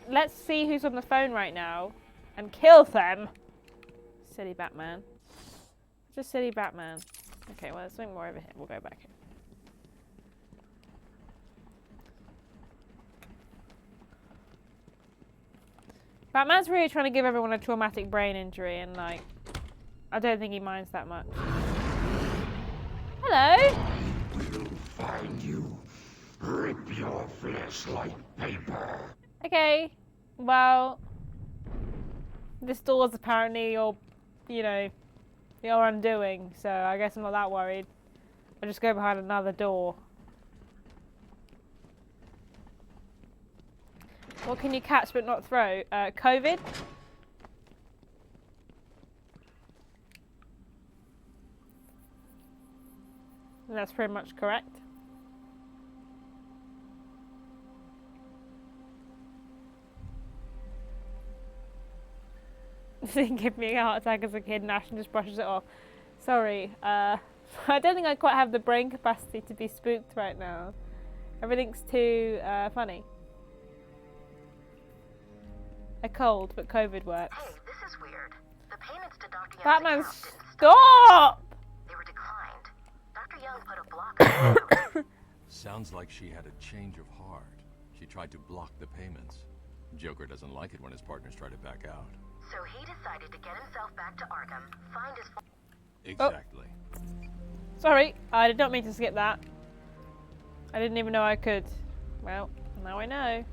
Speaker 2: Let's see who's on the phone right now and kill them. Silly Batman. Just silly Batman. Okay, well, there's something more over here. We'll go back here. Batman's really trying to give everyone a traumatic brain injury, and like, I don't think he minds that much. Hello.
Speaker 11: We'll find you. Rip your flesh like paper.
Speaker 2: Okay. Well, this door's apparently your undoing, so I guess I'm not that worried. I'll just go behind another door. What can you catch but not throw? COVID? That's pretty much correct. Didn't give me a heart attack as a kid, and Ashton just brushes it off. Sorry, I don't think I quite have the brain capacity to be spooked right now. Everything's too funny. A cold, but COVID works.
Speaker 7: Hey, this is weird. The payments to Dr. Young's
Speaker 2: Batman,
Speaker 7: account didn't
Speaker 2: stop!
Speaker 7: They were declined. Dr. Young put a block on the
Speaker 5: Sounds like she had a change of heart. She tried to block the payments. Joker doesn't like it when his partners try to back out.
Speaker 7: So he decided to get himself back to Arkham, find his...
Speaker 5: Exactly.
Speaker 2: Oh. Sorry, I did not mean to skip that. I didn't even know I could. Well, now I know.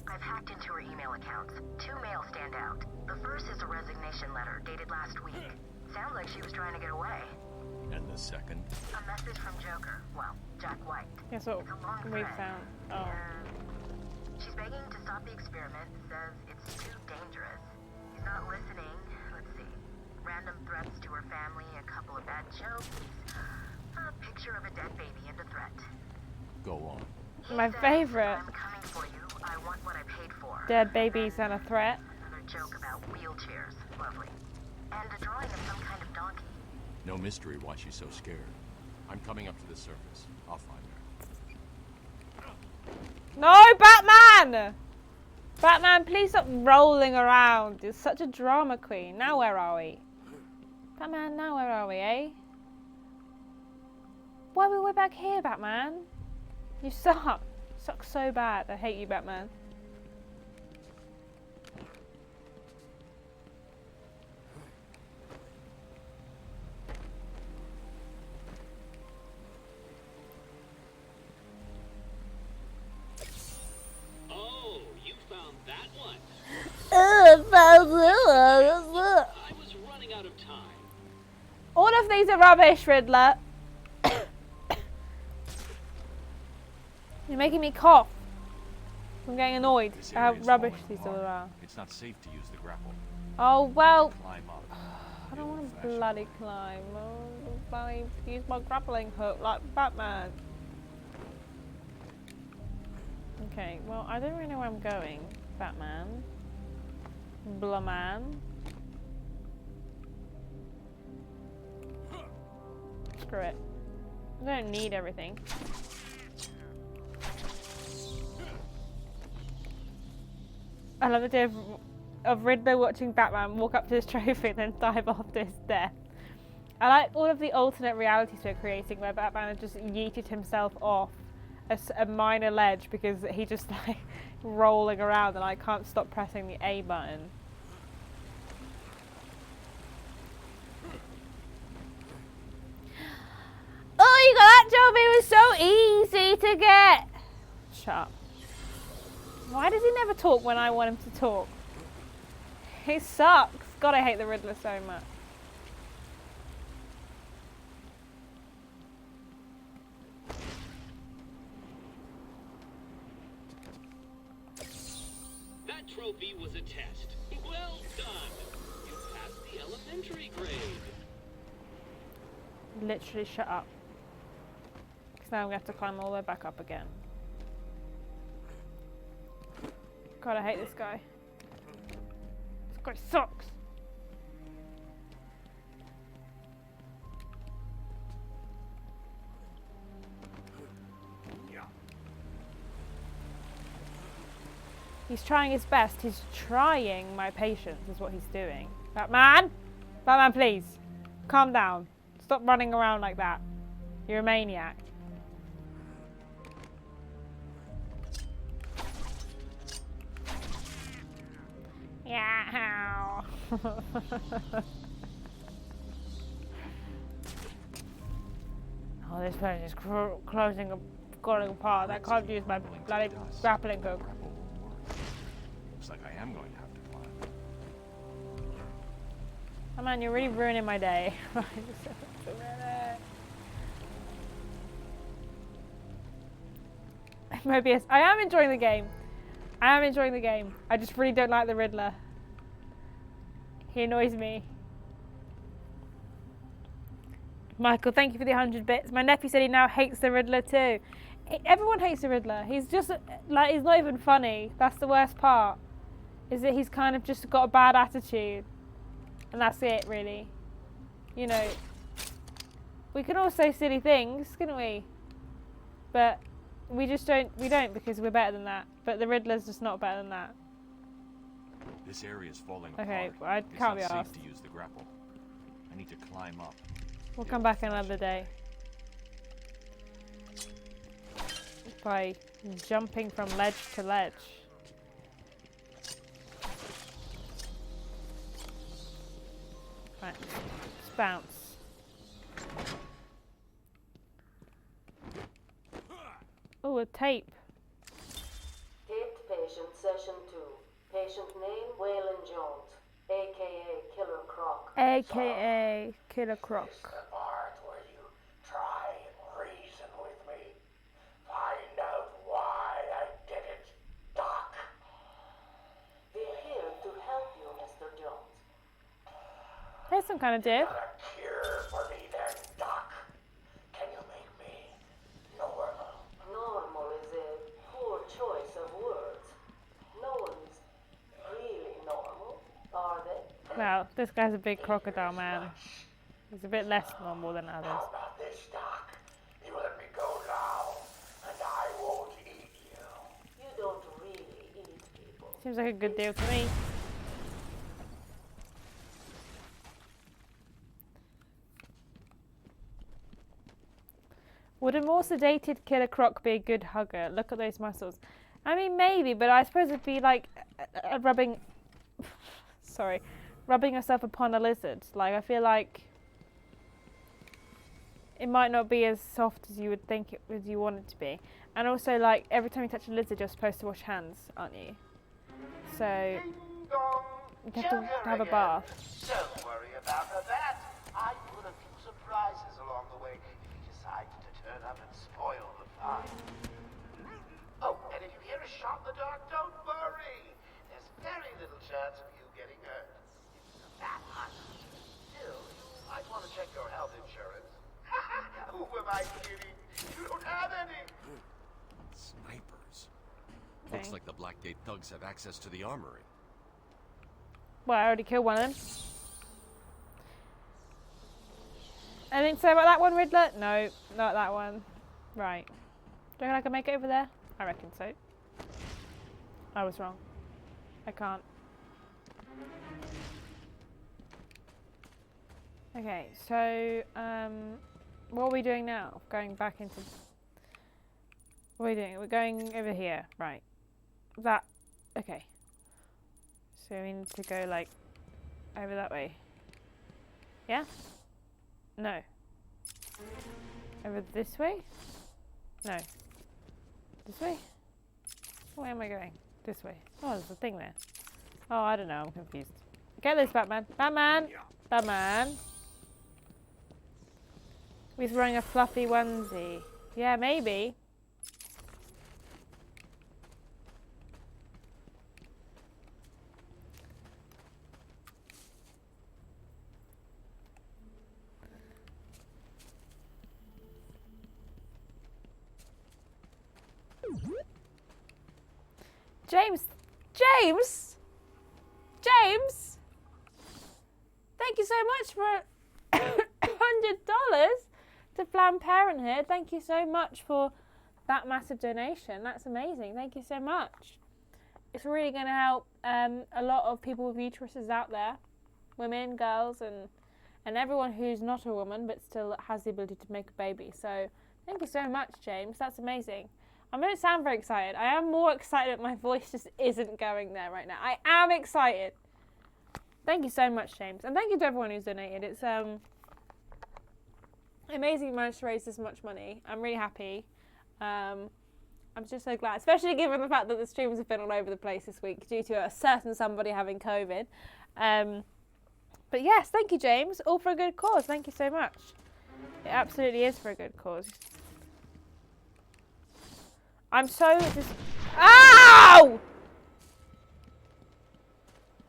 Speaker 7: I've hacked into her email accounts. 2 mails stand out. The first is a resignation letter dated last week. Sounds like she was trying to get away.
Speaker 5: And the second?
Speaker 7: A message from Joker. Well, Jack White.
Speaker 2: Guess what
Speaker 7: It's a long
Speaker 2: we
Speaker 7: thread.
Speaker 2: found? Oh.
Speaker 7: She's begging to stop the experiment. Says it's too dangerous. He's not listening. Let's see. Random threats to her family, a couple of bad jokes, a picture of a dead baby, and a threat.
Speaker 5: Go on.
Speaker 2: My favorite.
Speaker 7: I'm coming for you. I want what I paid for.
Speaker 2: Dead babies and a threat.
Speaker 7: Another joke about wheelchairs. Lovely. And a drawing of some kind of donkey.
Speaker 5: No mystery why she's so scared. I'm coming up to the surface. I'll find her.
Speaker 2: No, Batman! Batman, please stop rolling around. You're such a drama queen. Now where are we? Batman, now where are we, eh? Why are we way back here, Batman? You suck. You suck so bad. I hate you, Batman.
Speaker 10: Oh, you found that one.
Speaker 2: I
Speaker 10: was running out of time.
Speaker 2: All of these are rubbish, Riddler. You're making me cough. I'm getting annoyed at how rubbish these all are.
Speaker 13: It's not safe to use the grapple.
Speaker 2: Oh, well.
Speaker 13: Climb up.
Speaker 2: I don't want to bloody climb. I want to bloody use my grappling hook like Batman. Okay, well, I don't really know where I'm going, Batman. Blaman. Screw it. I don't need everything. I love the idea of Riddler watching Batman walk up to his trophy and then dive off to his death. I like all of the alternate realities we're creating where Batman has just yeeted himself off a minor ledge because he just like rolling around and I can't stop pressing the A button. Oh, you got that job? It was so easy to get. Shut up. Why does he never talk when I want him to talk? He sucks. God, I hate the Riddler so much.
Speaker 10: That trophy was a test. Well done. You passed the elementary grade.
Speaker 2: Literally shut up. Because now I'm going to have to climb all the way back up again. God, I hate this guy. This guy sucks. He's trying his best. He's trying my patience is what he's doing. Batman! Batman, please. Calm down. Stop running around like that. You're a maniac. Yeah. Oh, this place is closing apart. I can't use my bloody grappling hook.
Speaker 13: Looks like I am going to have to climb.
Speaker 2: Oh man, you're really ruining my day. Mobius, I am enjoying the game. I am enjoying the game. I just really don't like the Riddler. He annoys me. Michael, thank you for the 100 bits. My nephew said he now hates the Riddler too. Everyone hates the Riddler. He's just, like, he's not even funny. That's the worst part. Is that he's kind of just got a bad attitude. And that's it, really. You know. We can all say silly things, couldn't we? But we just don't, because we're better than that. But the Riddler's just not better than that.
Speaker 13: This area is falling
Speaker 2: Okay,
Speaker 13: apart.
Speaker 2: well, I can't be
Speaker 13: It's not
Speaker 2: asked.
Speaker 13: safe to use the grapple. I need to climb up.
Speaker 2: We'll come back another day. By jumping from ledge to ledge. Right, let's bounce. Oh, a tape.
Speaker 16: Taped patient session 2. Patient name Waylon Jones, aka Killer Croc.
Speaker 2: AKA Killer Croc.
Speaker 3: The part where you try and reason with me. Find out why I did it, Doc.
Speaker 16: We're here to help you, Mr. Jones.
Speaker 2: There's some kind of diff.
Speaker 3: Got a cure for me then, Doc. Can you make me normal?
Speaker 16: Normal is a poor choice of words. No one's really normal, are they?
Speaker 2: Well, this guy's a big crocodile man. He's a bit less normal than others.
Speaker 3: How about this, Doc? You let me go now, and I won't eat you.
Speaker 16: You don't really eat people.
Speaker 2: Seems like a good deal to me. Would a more sedated killer croc be a good hugger? Look at those muscles. I mean, maybe, but I suppose it'd be like rubbing... Sorry. Rubbing yourself upon a lizard. Like, I feel like it might not be as soft as you would think as you want it to be. And also, like, every time you touch a lizard, you're supposed to wash hands, aren't you? So, you have to have a bath.
Speaker 3: Don't worry about that. I put a few surprises along the way if you decide to turn up and spoil the fun. Oh, and if you hear a shot in the dark, don't worry. There's very little chance of you getting hurt. It's a bad hunt. Still, you might want to check your health insurance. Who am I kidding? You don't have any.
Speaker 5: Snipers.
Speaker 2: Okay.
Speaker 5: Looks like the Blackgate thugs have access to the armory.
Speaker 2: Well, I already killed one of them. Anything to say about that one, Riddler? No, not that one. Right. Do you reckon I can make it over there? I reckon so. I was wrong. I can't. Okay, so, what are we doing now? Going back into... What are we doing? We're going over here. Right. That... Okay. So we need to go, like, over that way. Yeah? No. Over this way? No. This way? Where am I going? This way. Oh, there's a thing there. Oh, I don't know. I'm confused. Get this, Batman. Batman! Batman! He's wearing a fluffy onesie. Yeah, maybe. James! James! James! Thank you so much for $100 to Planned Parenthood. Thank you so much for that massive donation. That's amazing. Thank you so much. It's really going to help a lot of people with uteruses out there. Women, girls, and everyone who's not a woman but still has the ability to make a baby. So thank you so much, James. That's amazing. I don't sound very excited. I am more excited, but my voice just isn't going there right now. I am excited. Thank you so much, James. And thank you to everyone who's donated. It's amazing you managed to raise this much money. I'm really happy. I'm just so glad, especially given the fact that the streams have been all over the place this week due to a certain somebody having COVID. But yes, thank you, James. All for a good cause. Thank you so much. It absolutely is for a good cause. I'm so just... Ow!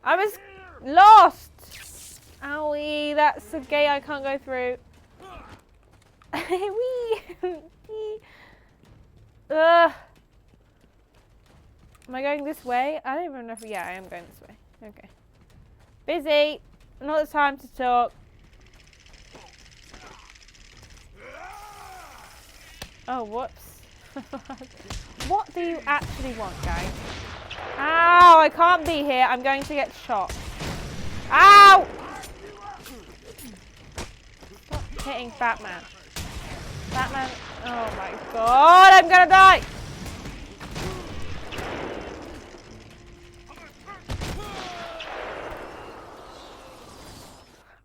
Speaker 2: I was lost. Owie, that's a gate I can't go through. Wee. Ugh. Am I going this way? I don't even know if... Yeah, I am going this way. Okay. Busy. Not the time to talk. Oh, whoops. What do you actually want, guys? Ow! I can't be here. I'm going to get shot. Ow! Stop hitting Batman. Batman. Oh my god, I'm gonna die!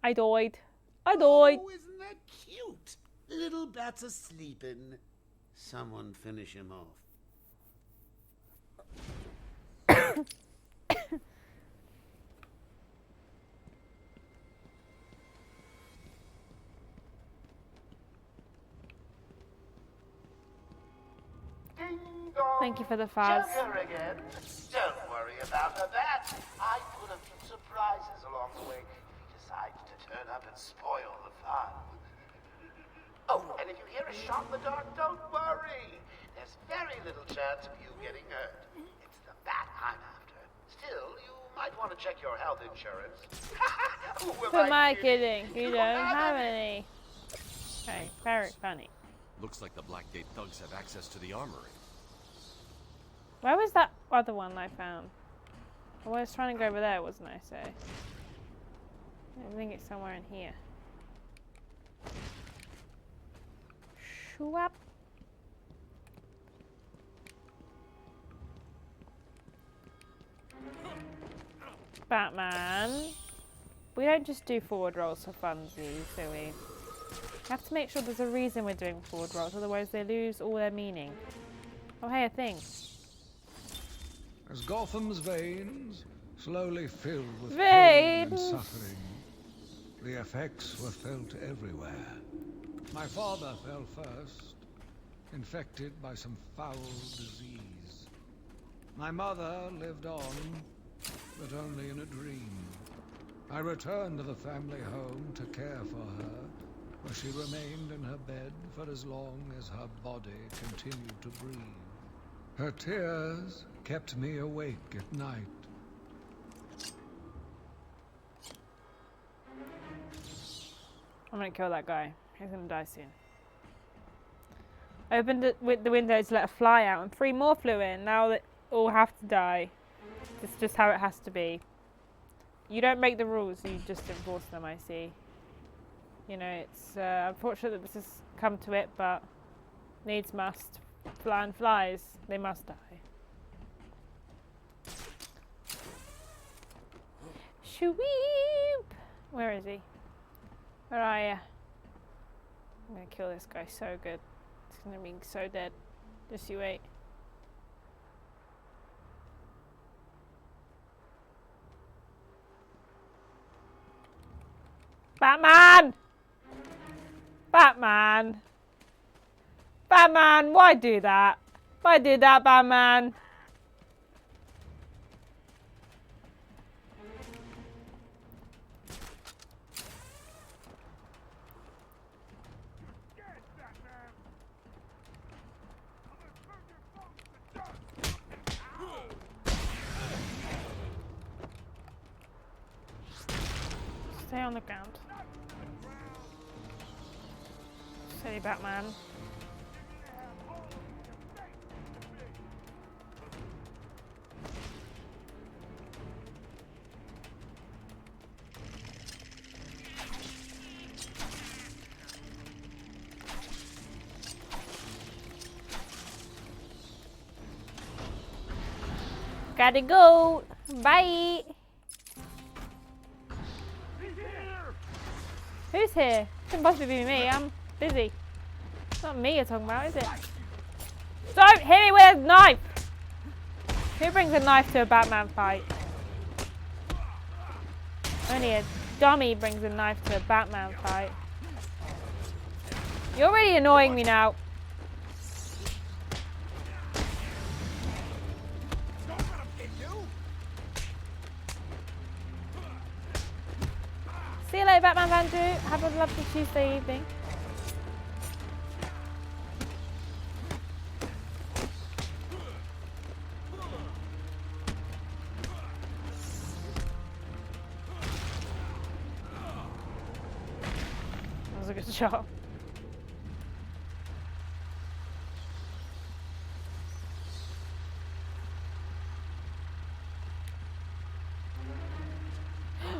Speaker 2: I died. I died.
Speaker 3: Oh, isn't that cute? Little bats are sleeping. Someone finish him off.
Speaker 2: Thank you for the fuzz.
Speaker 3: Joker again. Don't worry about that. I put a few surprises along the way if you decide to turn up and spoil the fun. Oh, and if you hear a shot in the dark, don't worry. There's very little chance of you getting hurt. It's the bat I'm after. Still, you might want to check your health insurance. Who
Speaker 2: am I kidding? You don't have any. Okay, very funny.
Speaker 5: Looks like the Blackgate thugs have access to the armory.
Speaker 2: Where was that other one I found? I was trying to go over there, wasn't I? So I think it's somewhere in here. Swap. Batman. We don't just do forward rolls for funsies, do we? We have to make sure there's a reason we're doing forward rolls, otherwise they lose all their meaning. Oh, hey, a thing.
Speaker 14: As Gotham's veins slowly filled with
Speaker 2: Veins.
Speaker 14: pain and suffering, the effects were felt everywhere. My father fell first, infected by some foul disease. My mother lived on, but only in a dream. I returned to the family home to care for her, where she remained in her bed for as long as her body continued to breathe. Her tears kept me awake at night.
Speaker 2: I'm gonna kill that guy. He's gonna die soon. I opened it with the window to let a fly out and 3 more flew in. Now they all have to die. It's just how it has to be. You don't make the rules, you just enforce them, I see. You know, it's unfortunate that this has come to it, but needs must. Flying flies, they must die. Shweep! Where is he? Where are you? I'm gonna kill this guy so good. It's gonna be so dead. Just you wait. Batman! Batman! Batman, why do that? Why do that, Batman? Stay on the ground. Steady, Batman. Gotta go. Bye. Who's here? Couldn't possibly be me. I'm busy. It's not me you're talking about, is it? Don't hit me with a knife! Who brings a knife to a Batman fight? Only a dummy brings a knife to a Batman fight. You're really annoying me now. See you later, Batman Andrew. Have a lovely Tuesday evening. That was a good shot.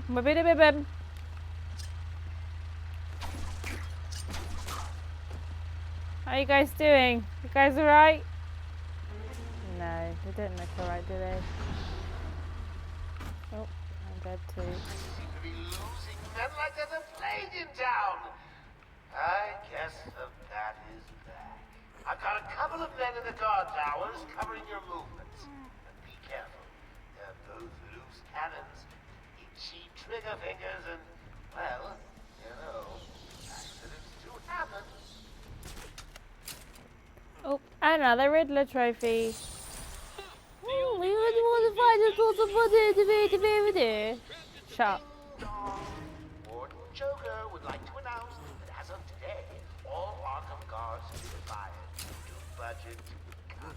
Speaker 2: Bim. How are you guys doing? You guys alright? No, they didn't look alright, do they? Oh, I'm dead too.
Speaker 3: Seem to be losing men like there's a plague in town. I guess the bat is back. I've got a couple of men in the guard towers covering your movements. And be careful. They're both loose cannons, itchy trigger fingers, and, well, you know, accidents do happen.
Speaker 2: Oh, another Riddler trophy. Oh, we really want to find a sort of Shut up.
Speaker 3: Warden Joker would like to announce that as of today, all Arkham guards have been fired due to budget cuts.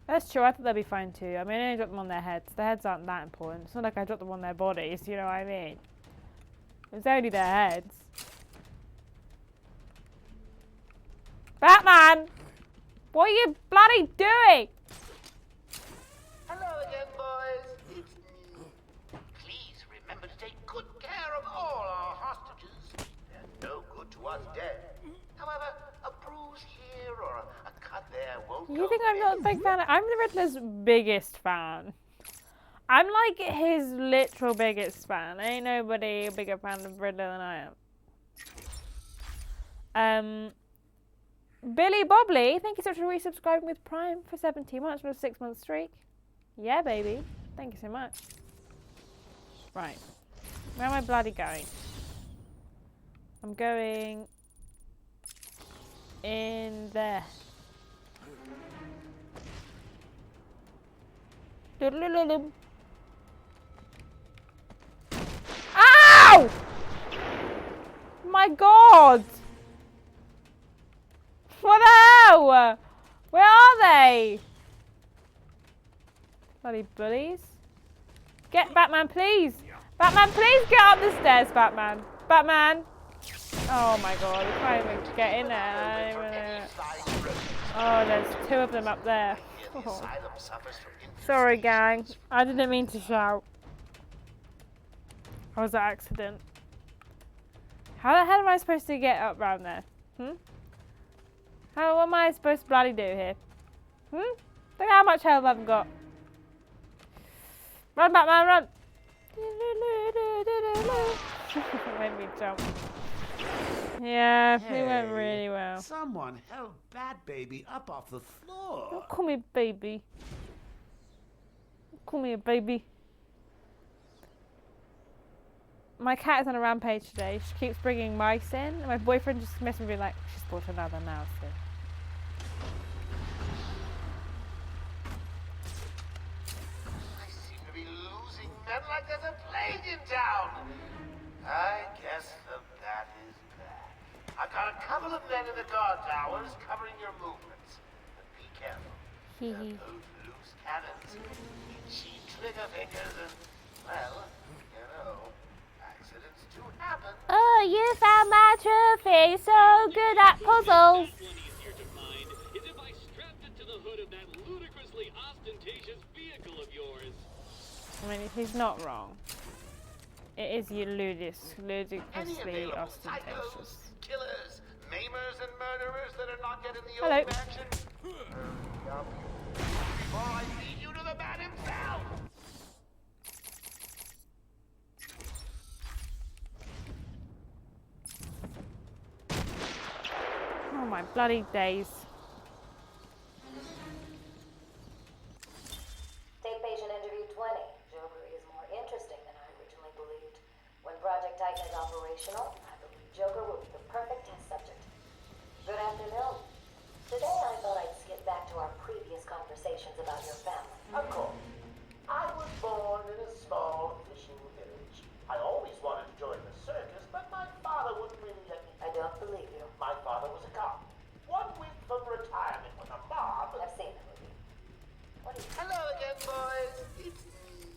Speaker 2: That's true, I thought they'd be fine too. I mean, I only dropped them on their heads. Their heads aren't that important. It's not like I dropped them on their bodies, you know what I mean? It's only their heads. Batman! What are you bloody doing?
Speaker 3: Hello again, boys. It's me. Please remember to take good care of all our hostages.
Speaker 2: not a big fan. I'm the Riddler's biggest fan. I'm like his literal biggest fan. Ain't nobody a bigger fan of Riddler than I am. Billy Bobley, thank you so much for resubscribing with Prime for 17 months for a 6-month streak. Yeah, baby. Thank you so much. Right. Where am I bloody going? I'm going in there. Doodle-doodle-doodle. Ow! My God! What the hell? Where are they? Bloody bullies. Get Batman, please. Batman, please get up the stairs, Batman. Batman. Oh my God, we can't even get in there. Oh, there's 2 of them up there. Oh. Sorry, gang. I didn't mean to shout. That was an accident. How the hell am I supposed to get up round there? What am I supposed to bloody do here? Look how much health I've got. Run, Batman, run! Made me jump. Yeah, it went really well.
Speaker 3: Someone held Bat Baby up off the floor.
Speaker 2: Don't call me baby. Don't call me a baby. My cat is on a rampage today. She keeps bringing mice in. And my boyfriend just messaged me like, she's brought another mouse in.
Speaker 3: Men like there's a plague in town. I guess the bat is back. I've got a couple of men in the guard towers covering your movements. But be careful. Those loose cannons, itchy trigger fingers, and, well, you know, accidents do happen.
Speaker 2: Oh, you found my trophy. So good at puzzles.
Speaker 10: One easier to find is if I strapped it to the hood of that ludicrously ostentatious vehicle of yours.
Speaker 2: I mean, he's not wrong. It is ludicrously ostentatious.
Speaker 3: Killers, maimers, and murderers that are not yet in the
Speaker 2: Hello.
Speaker 3: old mansion. Before I lead you to the man himself.
Speaker 2: Oh my bloody days.
Speaker 16: Take patient interview 20. Joker is more interesting than I originally believed. When Project Titan is operational, I believe Joker will be the perfect test subject. Good afternoon. Today I thought I'd skip back to our previous conversations about your family.
Speaker 3: Of course. I was born in a small fishing village. I always wanted to join the circus, but my father wouldn't really let me.
Speaker 16: I don't believe you.
Speaker 3: My father was a cop. 1 week from retirement when the mob...
Speaker 16: I've seen the movie. What is...
Speaker 3: Hello again, boys. It's me.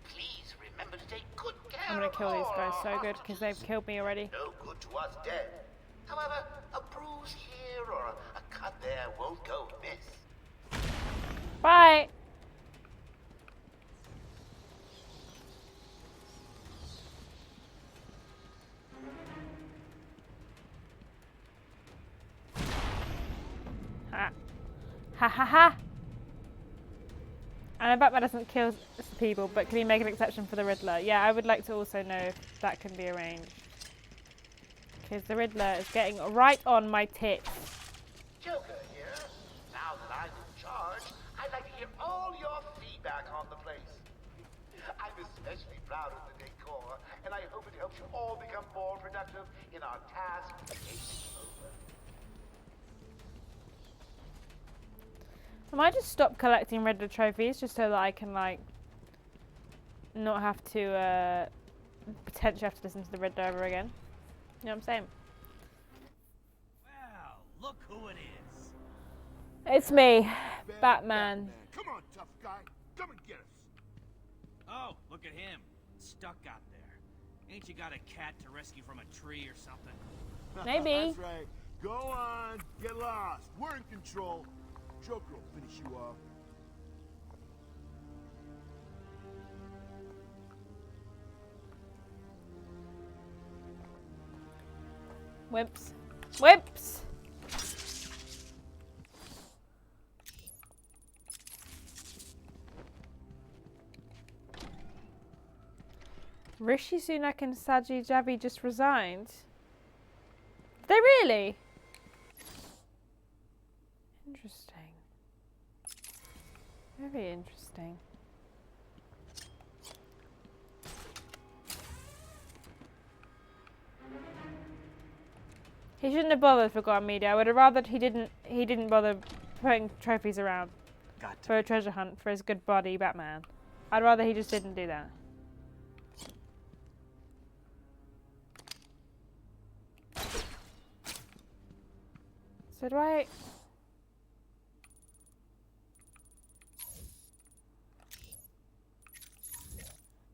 Speaker 3: Please remember to take good care
Speaker 2: I'm gonna
Speaker 3: of
Speaker 2: kill these
Speaker 3: all
Speaker 2: guys so
Speaker 3: our
Speaker 2: good because they've killed me already.
Speaker 3: No good to us dead. However, a bruise here or a cut there won't go amiss.
Speaker 2: Bye. Ha. Ha ha ha. And I bet that doesn't kill people, but can you make an exception for the Riddler? Yeah, I would like to also know if that can be arranged. Because the Riddler is getting right on my tits.
Speaker 3: Joker here. Now that I'm in charge, I'd like to hear all your feedback on the place. I'm especially proud of the decor, and I hope it helps you all become more productive in our task of taking over.
Speaker 2: I might just stop collecting Riddler trophies just so that I can, like, not have to, potentially have to listen to the Riddler over again. You know what I'm saying?
Speaker 12: Well, look who it is.
Speaker 2: It's me, Batman.
Speaker 11: Come on, tough guy. Come and get us.
Speaker 12: Oh, look at him. Stuck out there. Ain't you got a cat to rescue from a tree or something?
Speaker 2: Maybe.
Speaker 11: That's right. Go on. Get lost. We're in control. Joker will finish you off.
Speaker 2: Wimps. Wimps! Rishi Sunak and Sajid Javid just resigned. Did they really? Interesting. Very interesting. He shouldn't have bothered for Forgotten Media. I would have rather he didn't bother putting trophies around for a treasure hunt for his good buddy Batman. I'd rather he just didn't do that. So do I...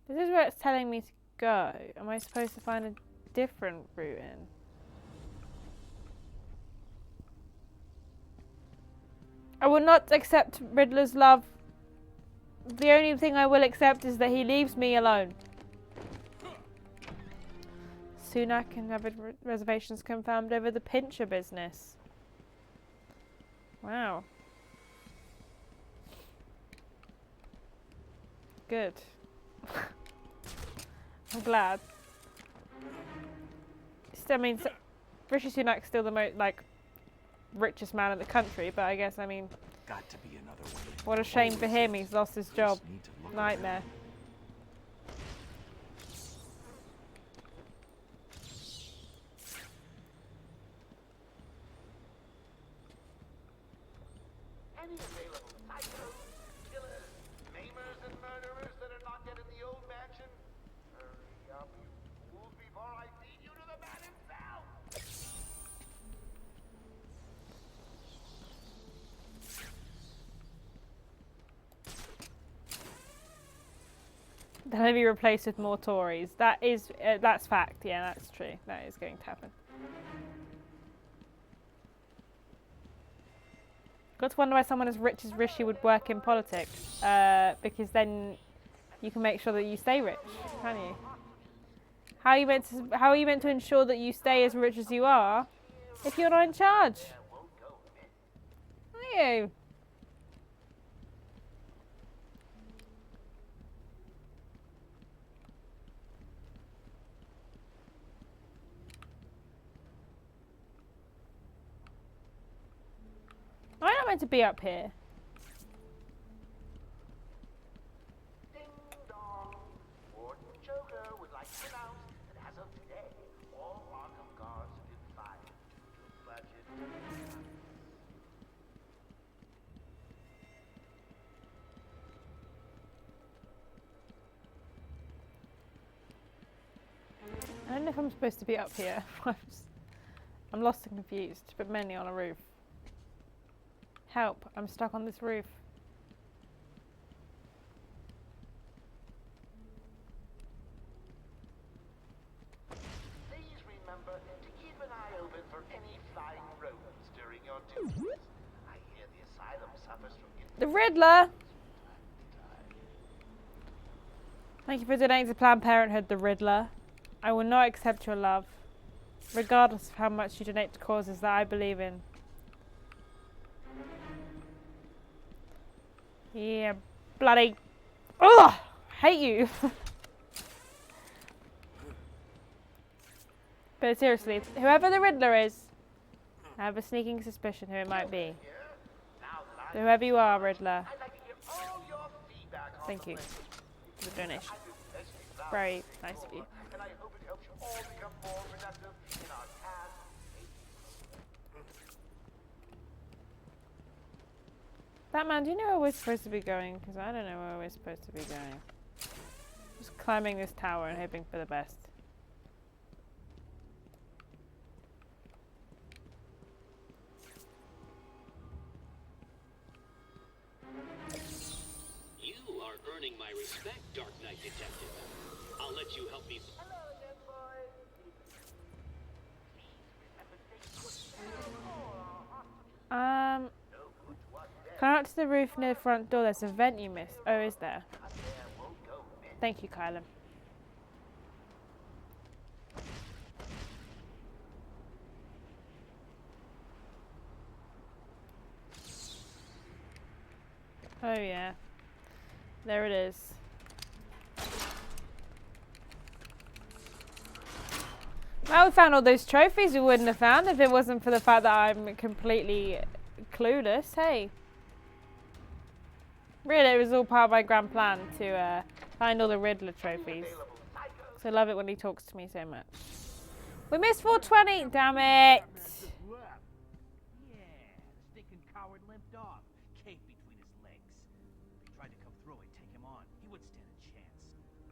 Speaker 2: This is where it's telling me to go. Am I supposed to find a different route in? I will not accept Riddler's love. The only thing I will accept is that he leaves me alone. Sunak and Avid reservations confirmed over the Pincher business. Wow. Good. I'm glad. I mean, Rishi Sunak's still the most, richest man in the country, but I guess, I mean,
Speaker 3: Got to be another way.
Speaker 2: what a shame for him, he's lost his job. Nightmare.
Speaker 3: Any available psychos, killers, maimers, and murderers that are not yet in the old mansion? Hurry up, you fools, before I feed you to the man himself!
Speaker 2: They'll be replaced with more Tories. That is, that's fact. Yeah, that's true. That is going to happen. Got to wonder why someone as rich as Rishi would work in politics. Because then you can make sure that you stay rich, can't you? How are you meant to ensure that you stay as rich as you are if you're not in charge? Are you? I'm not meant to be up here.
Speaker 3: Ding dong. Warden Joker would like to announce that as of today, all Arkham guards have been fired due to budget.
Speaker 2: I don't know if I'm supposed to be up here. I'm lost and confused, but mainly on a roof. Help, I'm stuck on this roof.
Speaker 3: Please remember to keep an eye open for any flying rodents during your duties. I hear the asylum suffers from
Speaker 2: The Riddler! Thank you for donating to Planned Parenthood, the Riddler. I will not accept your love, regardless of how much you donate to causes that I believe in. Yeah, bloody... Ugh! Hate you! But seriously, whoever the Riddler is, I have a sneaking suspicion who it might be. So whoever you are, Riddler, thank you for the donation. Very nice of you.
Speaker 3: And I hope it helps you all become more productive in our task.
Speaker 2: Batman, do you know where we're supposed to be going? Because I don't know where we're supposed to be going. Just climbing this tower and hoping for the best.
Speaker 10: You are earning my respect, Dark Knight Detective. I'll let you help me.
Speaker 2: Climb up to the roof near the front door. There's a vent you missed. Oh, is there? Thank you, Kylan. Oh yeah. There it is. I would have found all those trophies we wouldn't have found if it wasn't for the fact that I'm completely clueless. Hey. Really, it was all part of my grand plan to find all the Riddler trophies. So I love it when he talks to me so much. We missed 420, damn it!
Speaker 12: Yeah, the stinking coward limped off, cape between his legs. If he tried to come through and take him on, he wouldn't stand a chance.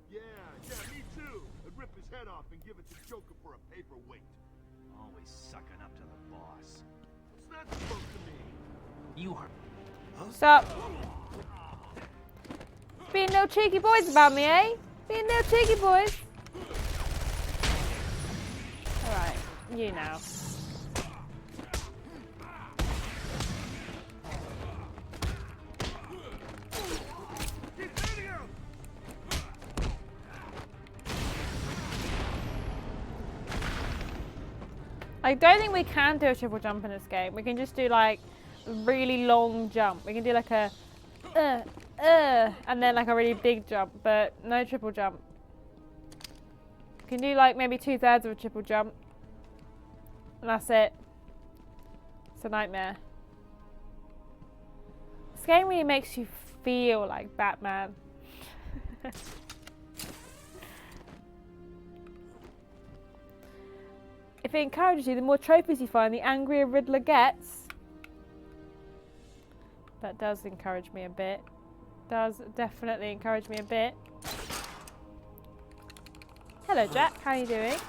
Speaker 11: Yeah, me too. I'd rip his head off and give it to Joker for a paperweight.
Speaker 12: Always sucking up to the boss.
Speaker 11: What's that supposed to mean?
Speaker 12: You heard.
Speaker 2: Stop. Being no cheeky boys about me, eh? Being no cheeky boys. Alright, you now. I don't think we can do a triple jump in this game. We can just do like a really long jump. We can do like a and then like a really big jump, but no triple jump. We can do like maybe 2/3 of a triple jump. And that's it. It's a nightmare. This game really makes you feel like Batman. If it encourages you, the more trophies you find, the angrier Riddler gets. That does encourage me a bit. Does definitely encourage me a bit. Hello Jack, how are you doing?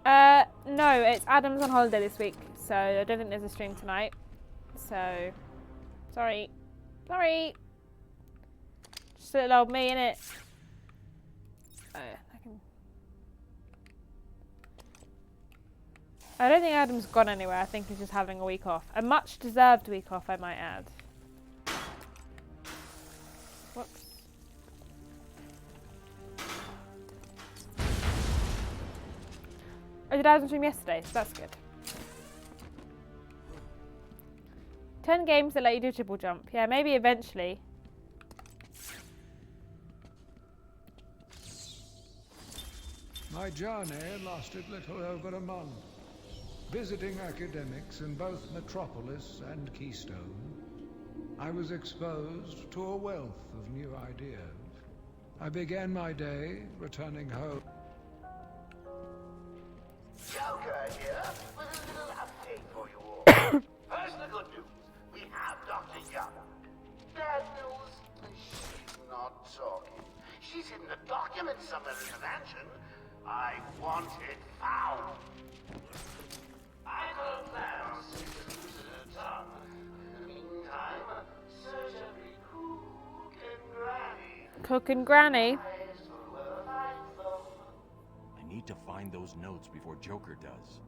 Speaker 2: No, it's Adam's on holiday this week, so I don't think there's a stream tonight. So, sorry. Sorry. Just a little old me, innit? I don't think Adam's gone anywhere. I think he's just having a week off. A much deserved week off, I might add. Whoops. I did Adam stream yesterday, so that's good. 10 games that let you do triple jump. Yeah, maybe eventually.
Speaker 14: My journey lasted little over a month. Visiting academics in both Metropolis and Keystone, I was exposed to a wealth of new ideas. I began my day returning home.
Speaker 3: Joker here with a little update for you all. First, the good news. We have Dr. Young. Bad news, she's not talking. She's hidden a document somewhere in the mansion. I want it found. I got plans to the tongue. In the meantime, search every cook and granny.
Speaker 2: Cook and Granny.
Speaker 13: I need to find those notes before Joker does.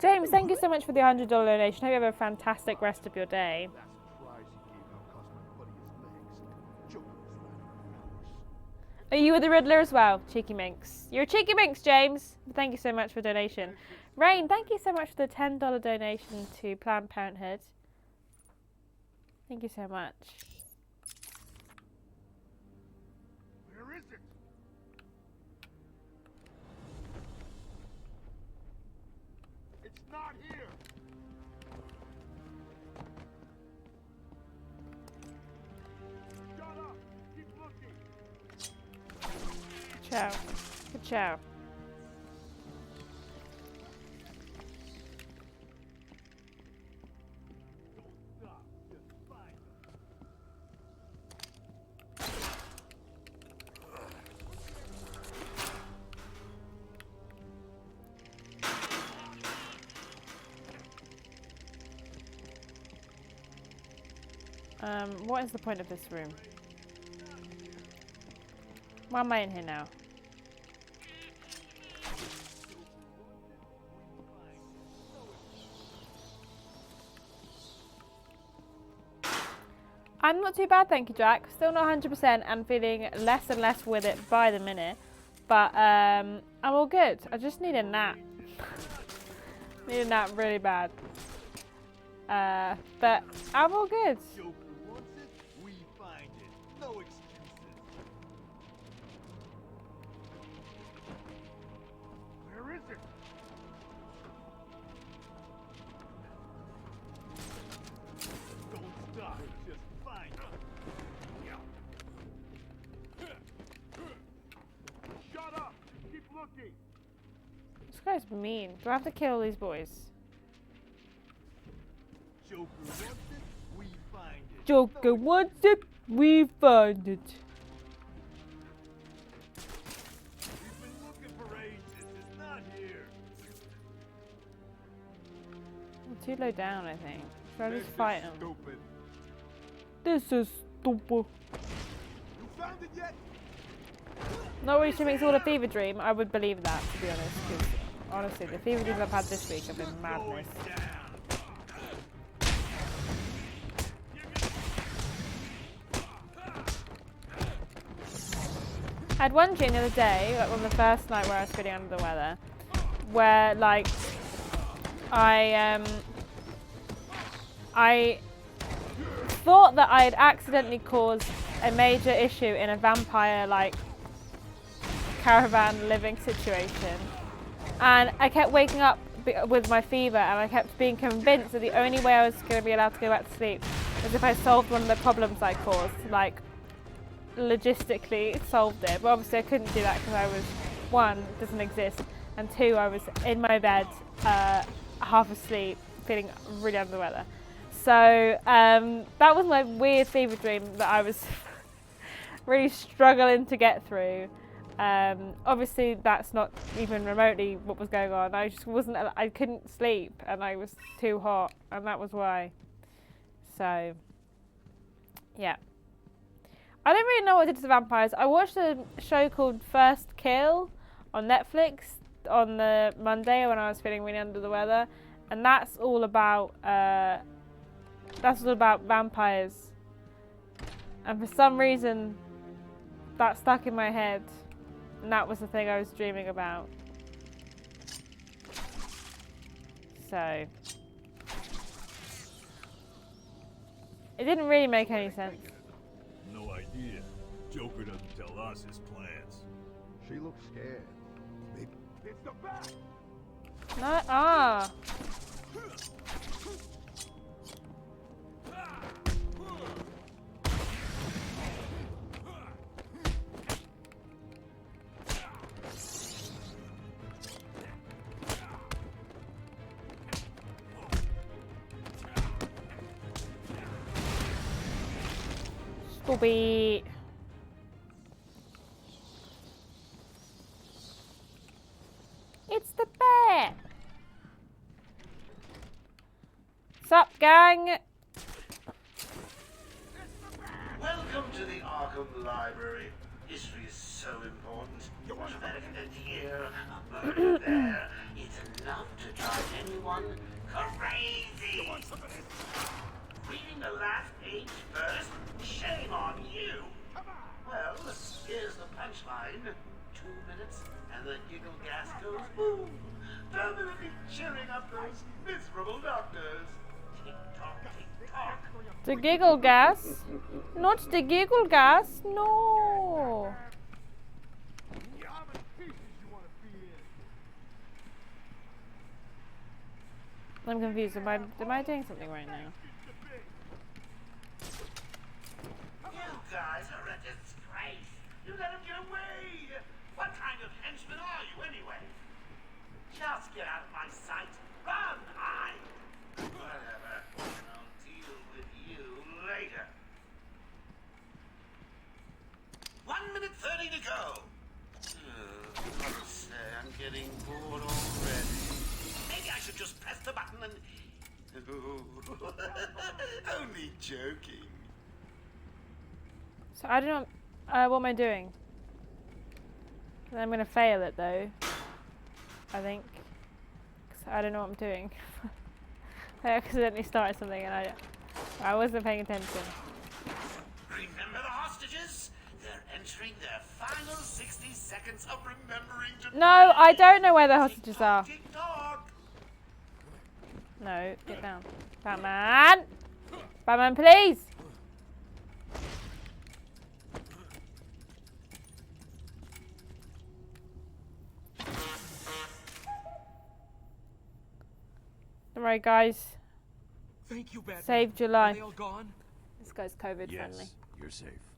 Speaker 2: James, thank you so much for the $100 donation. Hope you have a fantastic rest of your day. Are you with the Riddler as well? Cheeky minx. You're a cheeky minx, James. Thank you so much for the donation. Rain, thank you so much for the $10 donation to Planned Parenthood. Thank you so much.
Speaker 11: Where is it? It's not here. Shut up. Keep looking.
Speaker 2: Ciao. Good ciao. What is the point of this room? Why am I in here now? I'm not too bad, thank you, Jack. Still not 100% and feeling less and less with it by the minute. But I'm all good. I just need a nap. Need a nap really bad. But I'm all good. This guy's mean. Do I have to kill these boys?
Speaker 8: Joker wants it, we find it.
Speaker 2: Joker wants it, we find it.
Speaker 8: We've been looking for ages. It's not here.
Speaker 2: I'm too low down, I think. Should I just fight him?
Speaker 8: Stupid.
Speaker 2: This is stupid.
Speaker 8: You found it yet?
Speaker 2: Not really sure makes all a fever dream. I would believe that, to be honest. Because honestly, the fever dreams I've had this week have been madness. I had one dream the other day, like on the first night where I was feeling under the weather, where like I thought that I had accidentally caused a major issue in a vampire like caravan living situation, and I kept waking up with my fever, and I kept being convinced that the only way I was going to be allowed to go back to sleep was if I solved one of the problems I caused, like logistically solved it. But obviously I couldn't do that because I was, one, it doesn't exist, and two, I was in my bed half asleep feeling really under the weather. So that was my weird fever dream that I was really struggling to get through. Obviously that's not even remotely what was going on. I just wasn't, I couldn't sleep and I was too hot, and that was why. So yeah, I don't really know what I did to the vampires. I watched a show called First Kill on Netflix on the Monday when I was feeling really under the weather, and that's all about vampires, and for some reason that stuck in my head, and that was the thing I was dreaming about. So it didn't really make any sense.
Speaker 8: No idea. Joker doesn't tell us his plans.
Speaker 11: She looks scared. Maybe.
Speaker 8: It's the bat!
Speaker 2: No, ah. Stupid. It's the bear. Sup, gang?
Speaker 3: Welcome to the Arkham Library. History is so important. You want American dead here, a murder there. It's enough to drive anyone crazy. You want some of this? Reading the last page first? Shame on you. Well, here's the punchline. 2 minutes and the giggle gas goes boom. Permanently cheering up those miserable doctors. Tick-tock, tick-tock.
Speaker 2: The giggle gas? Not the giggle gas, no. I'm confused. Am I doing something right now?
Speaker 3: You guys are a disgrace. You let him get away. What kind of henchman are you anyway? Just get out of my sight. Run, hide. Whatever. I'll deal with you later. 1 minute 30 to go. Let's say I'm getting bored already. Maybe I should just press the button and... Only joking.
Speaker 2: So I don't know. What am I doing? I'm gonna fail it though. I think. 'Cause I don't know what I'm doing. I accidentally started something and I wasn't paying attention.
Speaker 3: Remember the hostages? They're entering their final 60 seconds of remembering to...
Speaker 2: No, I don't know where the hostages are. No, get down. Batman! Batman, please! Don't worry, guys.
Speaker 12: Thank you, Batman.
Speaker 2: Saved your life.
Speaker 12: Are they all gone?
Speaker 2: This guy's COVID friendly.
Speaker 13: Yes, you're safe.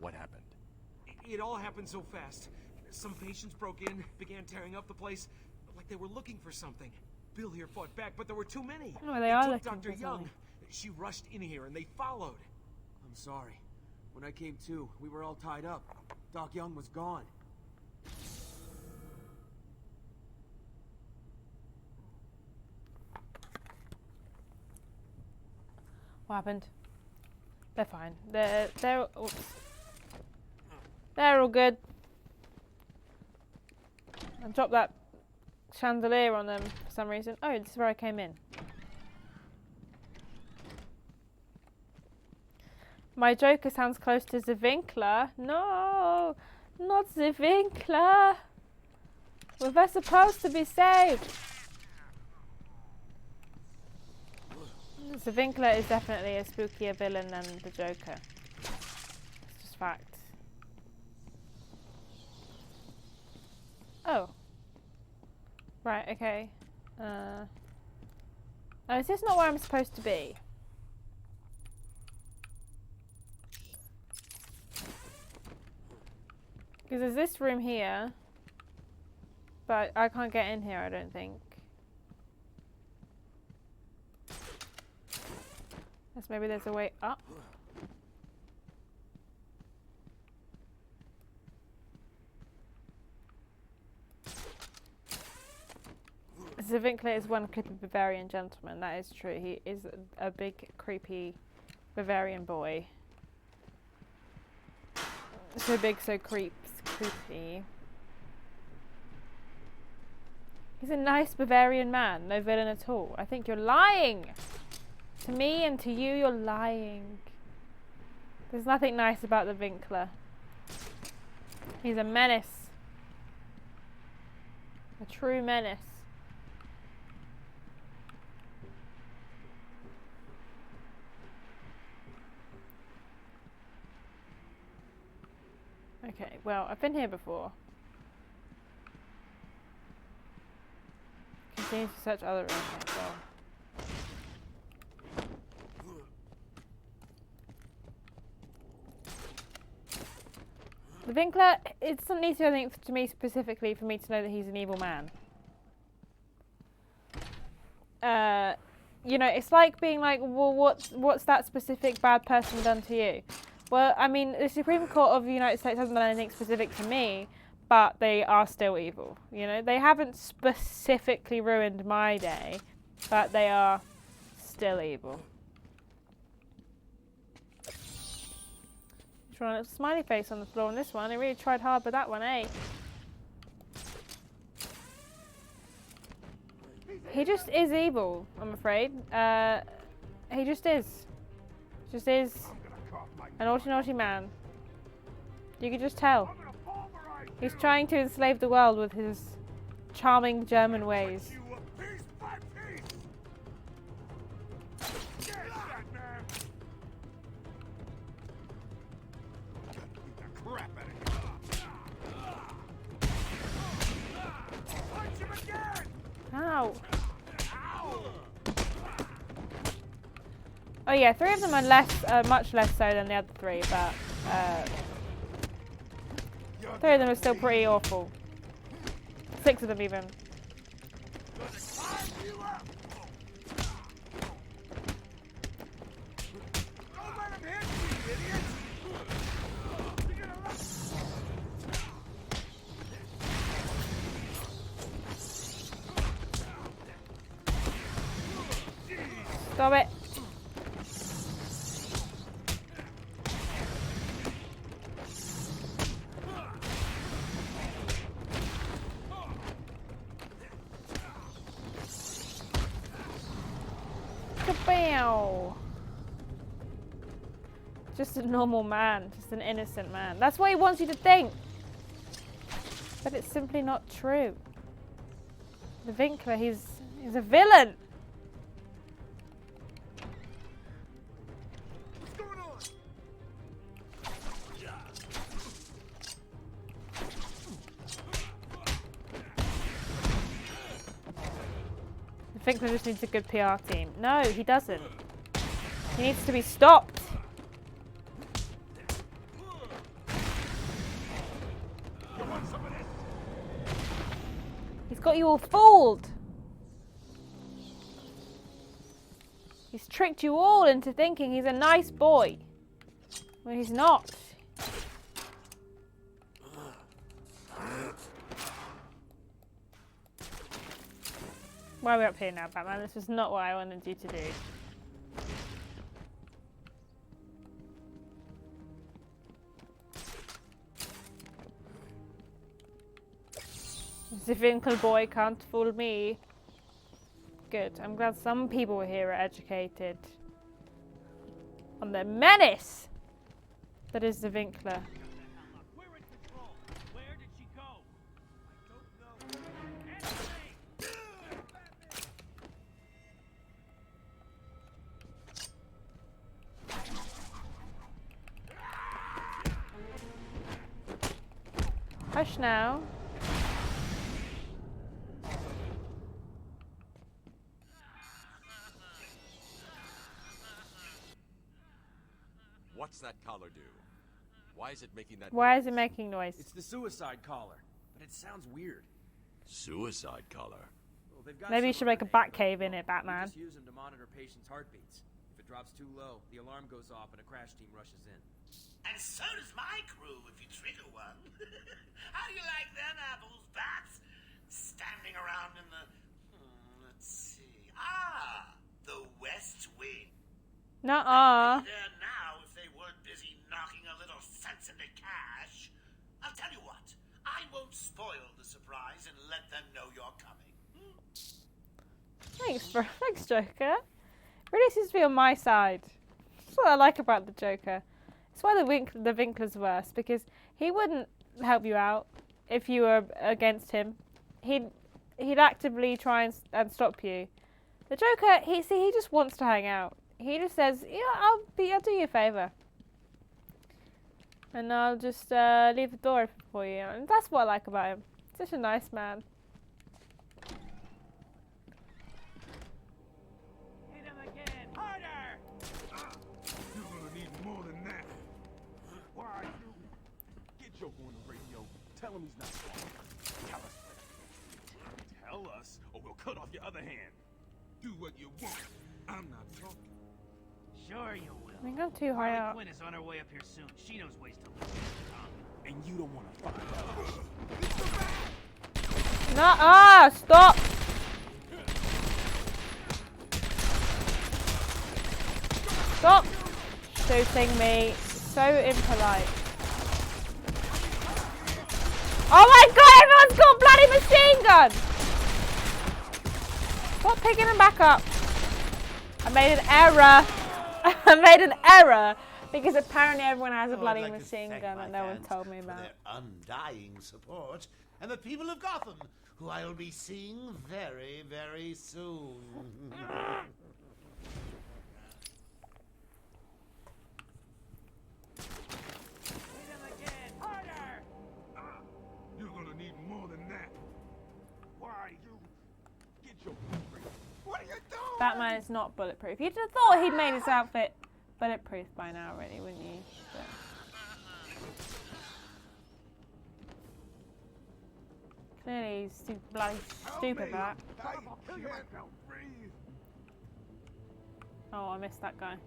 Speaker 13: What happened?
Speaker 12: It all happened so fast. Some patients broke in, began tearing up the place, like they were looking for something. Bill here fought back, but there were too many.
Speaker 2: Oh, they are
Speaker 12: took
Speaker 2: looking
Speaker 12: Dr.
Speaker 2: for
Speaker 12: Young.
Speaker 2: something.
Speaker 12: She rushed in here and they followed. I'm sorry. When I came to, we were all tied up. Doc Young was gone.
Speaker 2: What happened? They're fine. They're oops. They're all good. I dropped that chandelier on them for some reason. Oh, this is where I came in. My Joker sounds close to the Winkler. No, not the Winkler. We were supposed to be saved. The Winkler is definitely a spookier villain than the Joker. It's just fact. Oh. Right, okay. Oh, is this not where I'm supposed to be? Because there's this room here. But I can't get in here, I don't think. Guess maybe there's a way up. The Winkler is one creepy Bavarian gentleman. That is true. He is a big, creepy Bavarian boy. So big, so creepy. He's a nice Bavarian man. No villain at all. I think you're lying. To me and to you, you're lying. There's nothing nice about the Winkler. He's a menace. A true menace. Okay, well, I've been here before. Continue to search other rooms as well. The Winkler, it doesn't need to be anything to me specifically for me to know that he's an evil man. You know, it's like being like, well, what's that specific bad person done to you? Well, I mean, the Supreme Court of the United States hasn't done anything specific to me, but they are still evil. You know, they haven't specifically ruined my day, but they are still evil. Drawing a little smiley face on the floor on this one. They really tried hard with that one, eh? He just is evil, I'm afraid. He just is. Just is a naughty man. You can just tell. He's trying to enslave the world with his charming German ways. Ow. Oh yeah, 3 of them are much less so than the other 3, but 3 of them are still pretty awful. 6 of them even. Stop it. Kabow. Just a normal man, just an innocent man. That's what he wants you to think. But it's simply not true. The Winkler, he's a villain. Winkler just needs a good PR team. No, he doesn't. He needs to be stopped.
Speaker 11: You want some of this?
Speaker 2: He's got you all fooled. He's tricked you all into thinking he's a nice boy. When he's not. Why are we up here now, Batman? This is not what I wanted you to do. The Winkle boy can't fool me. Good. I'm glad some people here are educated on the menace that is the Winkler.
Speaker 12: We're in control. Where did she go? I don't know.
Speaker 2: Hush now.
Speaker 5: What's that collar do? Why is it making that
Speaker 2: Why
Speaker 5: noise?
Speaker 2: is it making noise?
Speaker 17: It's the suicide collar, but it sounds weird.
Speaker 5: Suicide collar?
Speaker 17: Well, they've got
Speaker 2: Maybe you
Speaker 17: some
Speaker 2: should make a
Speaker 17: on
Speaker 2: bat
Speaker 17: hand,
Speaker 2: cave in
Speaker 17: but
Speaker 2: it, Batman.
Speaker 17: We just use them to monitor patients' heartbeats. If it drops too low, the alarm goes off and a crash team rushes in.
Speaker 3: And so does my crew if you trigger one. How do you like them apples, bats? Standing around in the... let's see. The West Wing.
Speaker 2: Nuh-uh.
Speaker 3: They'd be there now if they weren't busy knocking a little sense into cash. I'll tell you what. I won't spoil the surprise and let them know you're coming.
Speaker 2: Thanks, Joker. Really seems to be on my side. That's what I like about the Joker. That's why the Winkler's worse, because he wouldn't help you out if you were against him. He'd actively try and stop you. The Joker, he just wants to hang out. He just says, "Yeah, I'll do you a favour, and I'll just leave the door open for you." And that's what I like about him. Such a nice man.
Speaker 12: Hit him again. Harder!
Speaker 8: You're gonna need more than that. Why you? Get Joker on the radio. Tell him he's not wrong. Tell us, or we'll cut off your other hand.
Speaker 11: Do what you want. I'm not talking.
Speaker 12: Sure you will.
Speaker 2: I think I'm too high
Speaker 12: Harley
Speaker 2: up.
Speaker 12: Quinn is on her way up here soon. She knows ways to lose.
Speaker 8: And you don't want to find out.
Speaker 2: Nuh-uh! Stop! Stop shooting me. So impolite. Oh my god, everyone's got a bloody machine gun! Stop picking them back up. I made an error. I made an error because apparently everyone has a bloody machine gun and no one told me about.
Speaker 3: Their undying support, and the people of Gotham, who I'll be seeing very, very soon.
Speaker 11: You're gonna need more than that.
Speaker 8: Why you? Get Joker on the radio. What are you doing?
Speaker 2: Batman is not bulletproof. You'd have thought he'd made his outfit bulletproof by now, really, wouldn't you? But... Clearly he's too bloody stupid for that. Oh, I missed that guy.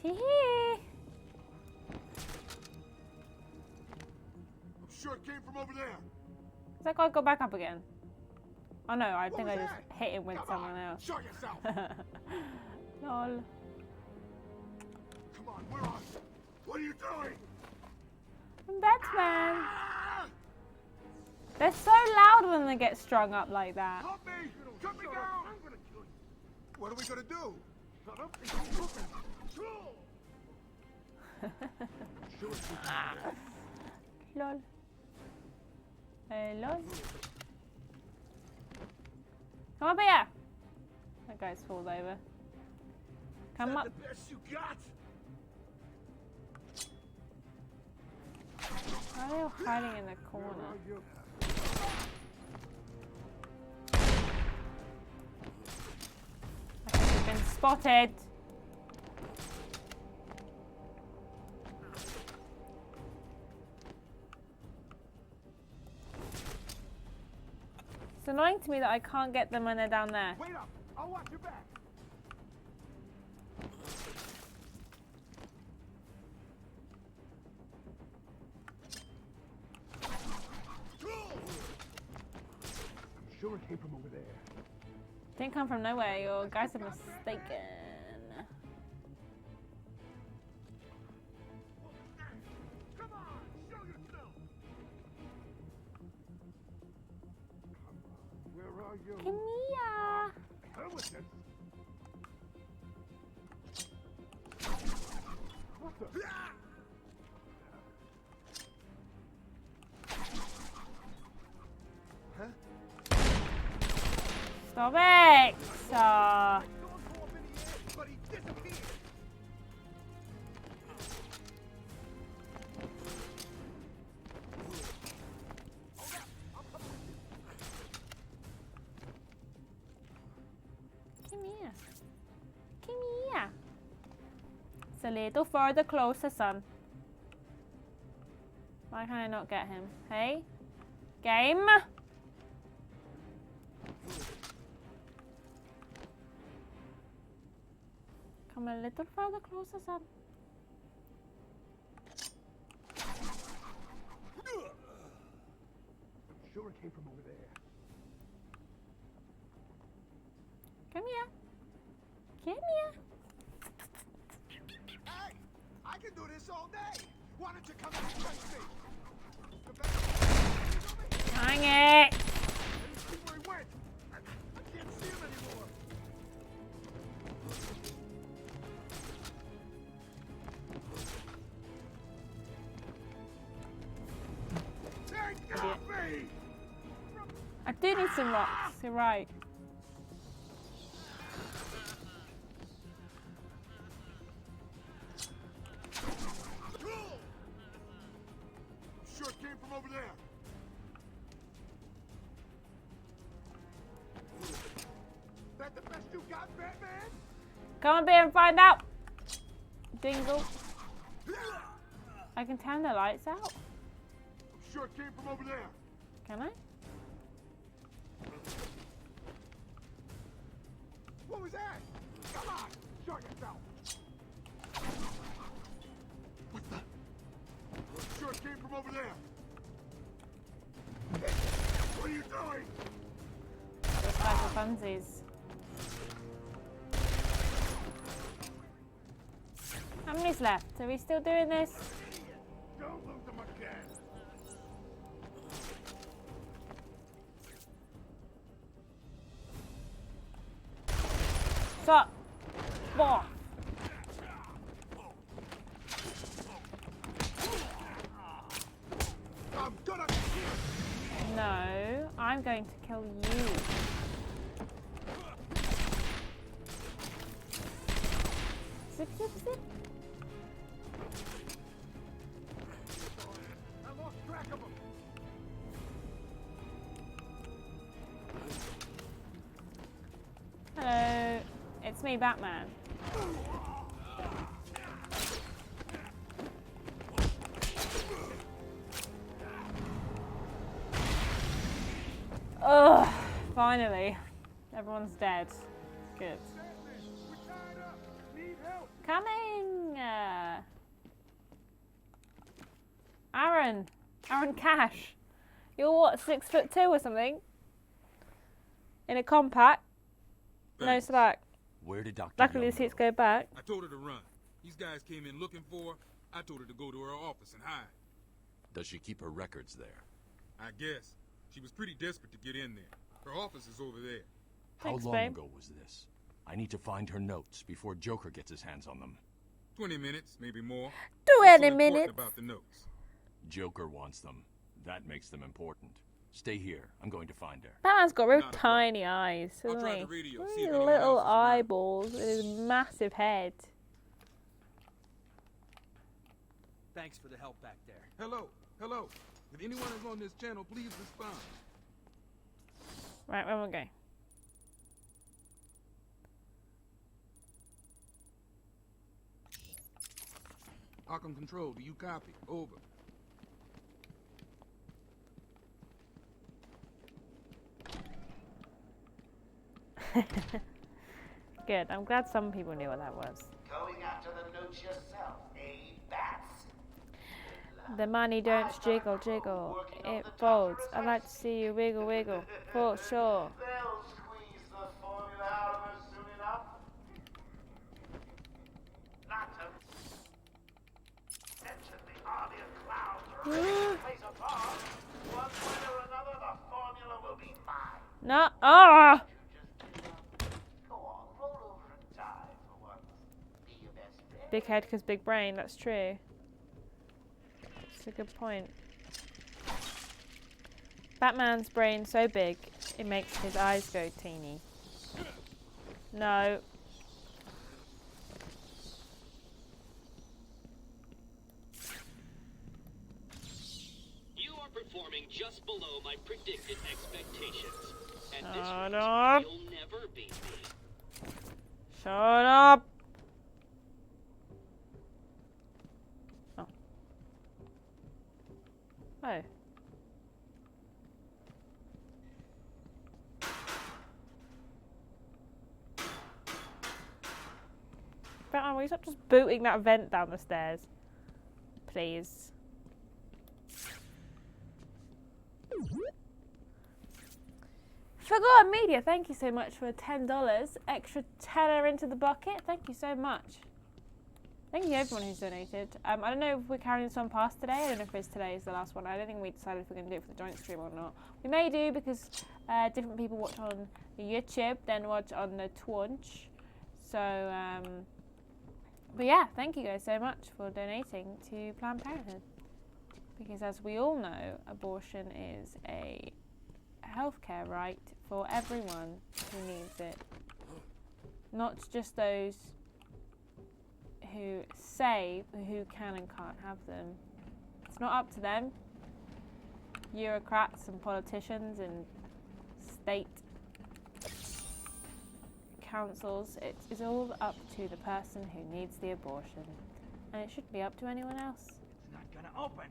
Speaker 2: Tee-hee!
Speaker 11: I'm sure it came from over there.
Speaker 2: Does that guy go back up again? Oh no, I think I just hit him with someone else.
Speaker 11: Show yourself.
Speaker 2: Lol.
Speaker 11: Come on, where are you? What are you doing?
Speaker 2: I'm Batman. They're so loud when they get strung up like that.
Speaker 11: Help me! Cut me down! I'm gonna kill you. What are we gonna do? Shut up.
Speaker 2: Lol. Lol. Come up here. That guy's fallen over. Come up.
Speaker 11: The best you got?
Speaker 2: Why are they all hiding in the corner? I think we've been spotted. annoying to me that I can't get them when they're down there.
Speaker 8: Wait up! I'll watch your back. I'm sure it came from over there.
Speaker 2: Didn't come from nowhere. Your guys are mistaken.
Speaker 8: Come on, show yourself. Where are you?
Speaker 2: Come here.
Speaker 8: Hell with this. What the? Huh?
Speaker 2: Stop it!
Speaker 8: But he disappeared.
Speaker 2: Come here. Come here. It's a little further closer, son. Why can I not get him? Hey? Game? Come a little further closer, son.
Speaker 8: I'm sure it came from over there.
Speaker 2: Come here. Come here.
Speaker 8: Hey! I can do this all day! Why don't you come and face me?
Speaker 2: Dang it!
Speaker 8: See where he went! I can't see him anymore! Take off me!
Speaker 2: I do need some rocks. You're right.
Speaker 8: Sure it came from over there. That the best you got, Batman?
Speaker 2: Come on, beer, and find out. Dingle. I can turn the lights out.
Speaker 8: I'm sure it came from over there.
Speaker 2: Can I?
Speaker 8: What was that? Come on, show yourself. What the? I'm sure it came from over there. What are you doing?
Speaker 2: Those guys are funsies. How many's left? Are we still doing this?
Speaker 8: Don't lose them again.
Speaker 2: Stop. Boss.
Speaker 8: I'm gonna.
Speaker 2: No, I'm going to kill you. Zip, zip, zip.
Speaker 8: I lost track of them.
Speaker 2: Hello, it's me, Batman. Ugh, finally. Everyone's dead. Good. Coming! Aaron Cash. You're what, 6'2" or something? In a compact? No slack.
Speaker 13: Where did Dr.
Speaker 2: Luckily the seats go back.
Speaker 18: I told her to run. These guys came in looking for her. I told her to go to her office and hide.
Speaker 5: Does she keep her records there?
Speaker 18: I guess. She was pretty desperate to get in there. Her office is over there.
Speaker 13: How long ago was this? I need to find her notes before Joker gets his hands on them.
Speaker 18: 20 minutes, maybe more.
Speaker 2: 20 minutes.
Speaker 18: About the notes.
Speaker 13: Joker wants them. That makes them important. Stay here. I'm going to find her.
Speaker 2: Batman's got real tiny eyes,
Speaker 18: I'll
Speaker 2: doesn't
Speaker 18: try
Speaker 2: he?
Speaker 18: the radio,
Speaker 2: Really
Speaker 18: see if anyone
Speaker 2: little
Speaker 18: else is around.
Speaker 2: eyeballs with his massive head.
Speaker 17: Thanks for the help back there.
Speaker 18: Hello, hello. If anyone is on this channel, please respond.
Speaker 2: Right, where am I going?
Speaker 18: Arkham Control, do you copy? Over.
Speaker 2: Good. I'm glad some people knew what that was.
Speaker 3: Going after the notes yourself, eh, bats?
Speaker 2: The money don't jiggle, jiggle. It folds. I'd like to see you wiggle, wiggle. For sure.
Speaker 3: They'll squeeze the formula out of her soon enough. Not to mention the army of clowns ready to place a bomb. One way or another, the formula will be mine.
Speaker 2: No. Ah!
Speaker 3: Go on, roll over and die for once. Be your best friend.
Speaker 2: Big head because big brain. That's true. That's a good point. Batman's brain so big it makes his eyes go teeny. No.
Speaker 10: You are performing just below my predicted expectations. At this
Speaker 2: Shut
Speaker 10: rate,
Speaker 2: up.
Speaker 10: you'll never beat me.
Speaker 2: Shut up. Oh. Oh. Batman, will you stop just booting that vent down the stairs? Please. Forgotten Media, thank you so much for $10. Extra tenner into the bucket. Thank you so much. Thank you everyone who's donated. I don't know if we're carrying this on past today. I don't know if today is the last one. I don't think we decided if we're going to do it for the joint stream or not. We may do because different people watch on YouTube, then watch on the Twitch. So, but yeah, thank you guys so much for donating to Planned Parenthood. Because as we all know, abortion is a healthcare right for everyone who needs it. Not just those who say who can and can't have them. It's not up to them. Bureaucrats and politicians and state councils, it is all up to the person who needs the abortion. And it shouldn't be up to anyone else.
Speaker 12: It's not gonna open.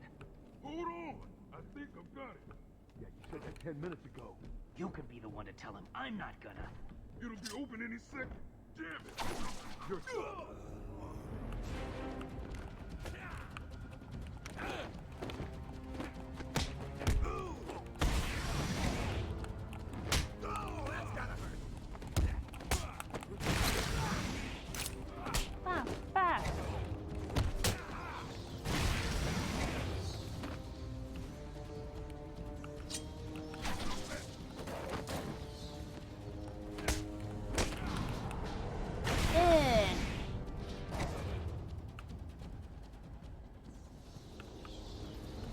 Speaker 8: Hold on. I think I've got it.
Speaker 12: Yeah, you said that 10 minutes ago. You can be the one to tell him. I'm not gonna.
Speaker 8: It'll be open any second. Damn it. You're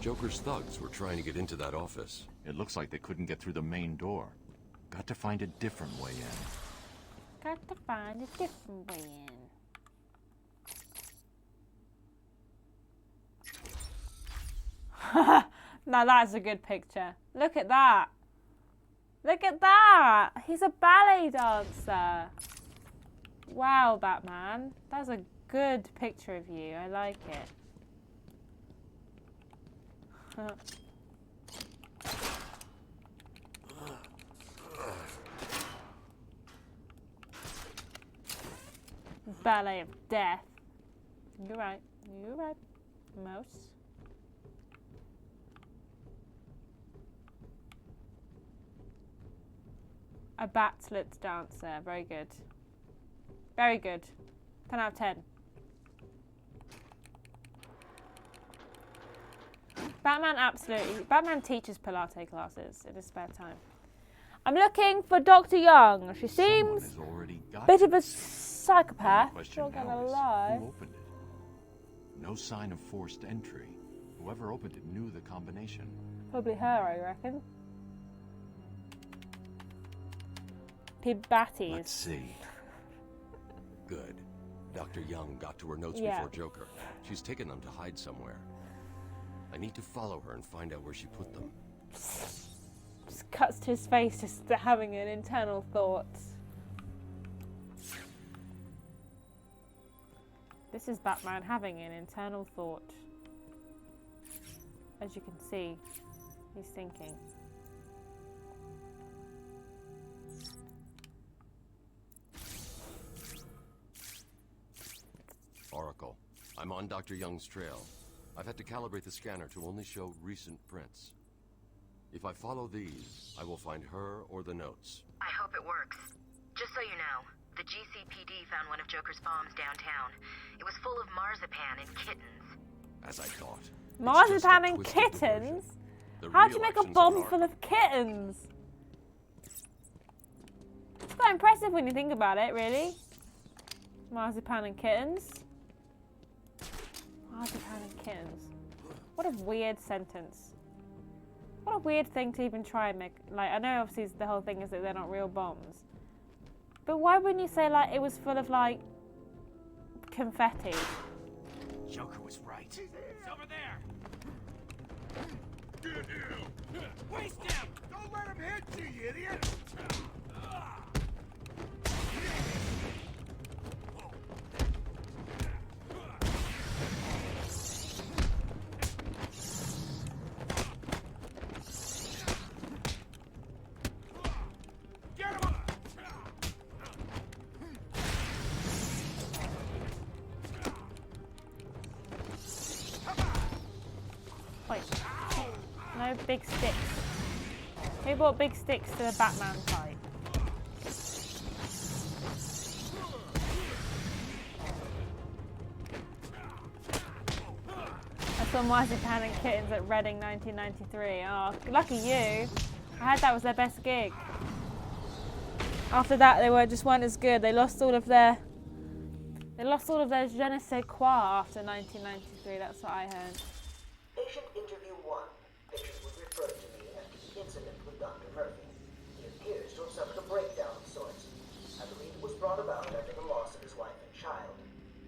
Speaker 5: Joker's thugs were trying to get into that office.
Speaker 13: It looks like they couldn't get through the main door. Got to find a different way in.
Speaker 2: Got to find a different way in. Now that's a good picture. Look at that. Look at that. He's a ballet dancer. Wow, Batman. That's a good picture of you. I like it. Ballet of death. You're right. You're right. Mouse. A batslet dancer. Very good. Very good. 10 out of 10. Batman absolutely. Batman teaches Pilates classes in his spare time. I'm looking for Dr. Young. She seems a bit of a psychopath. Not gonna lie.
Speaker 13: Who opened it? No sign of forced entry. Whoever opened it knew the combination.
Speaker 2: Probably her, I reckon. Batties.
Speaker 5: Let's see. Good. Dr. Young got to her notes
Speaker 2: Yeah.
Speaker 5: before Joker. She's taken them to hide somewhere. I need to follow her and find out where she put them.
Speaker 2: Just cuts to his face, just having an internal thought. This is Batman having an internal thought. As you can see, he's thinking.
Speaker 5: I'm on Dr. Young's trail. I've had to calibrate the scanner to only show recent prints. If I follow these, I will find her or the notes.
Speaker 7: I hope it works. Just so you know, the GCPD found one of Joker's bombs downtown. It was full of marzipan and kittens.
Speaker 5: As I thought.
Speaker 2: Marzipan and kittens? How'd you make a bomb full of kittens? It's quite impressive when you think about it, really. Marzipan and kittens. Marzipan and kittens. What a weird sentence. What a weird thing to even try and make. Like, I know obviously the whole thing is that they're not real bombs. But why wouldn't you say, like, it was full of, like, confetti?
Speaker 12: Joker was right. It's over there.
Speaker 8: Get him!
Speaker 12: Waste him!
Speaker 8: Don't let him hit you, you idiot!
Speaker 2: Wait. No big sticks. Who brought big sticks to the Batman fight? I saw Marzipan and Kittens at Reading 1993. Oh, lucky you. I heard that was their best gig. After that, they weren't as good. They lost all of their je ne sais quoi after 1993. That's what I heard.
Speaker 19: Patient interview 1. Patient was referred to me after the incident with Dr. Murphy. He appears to have suffered a breakdown of sorts. I believe it was brought about after the loss of his wife and child.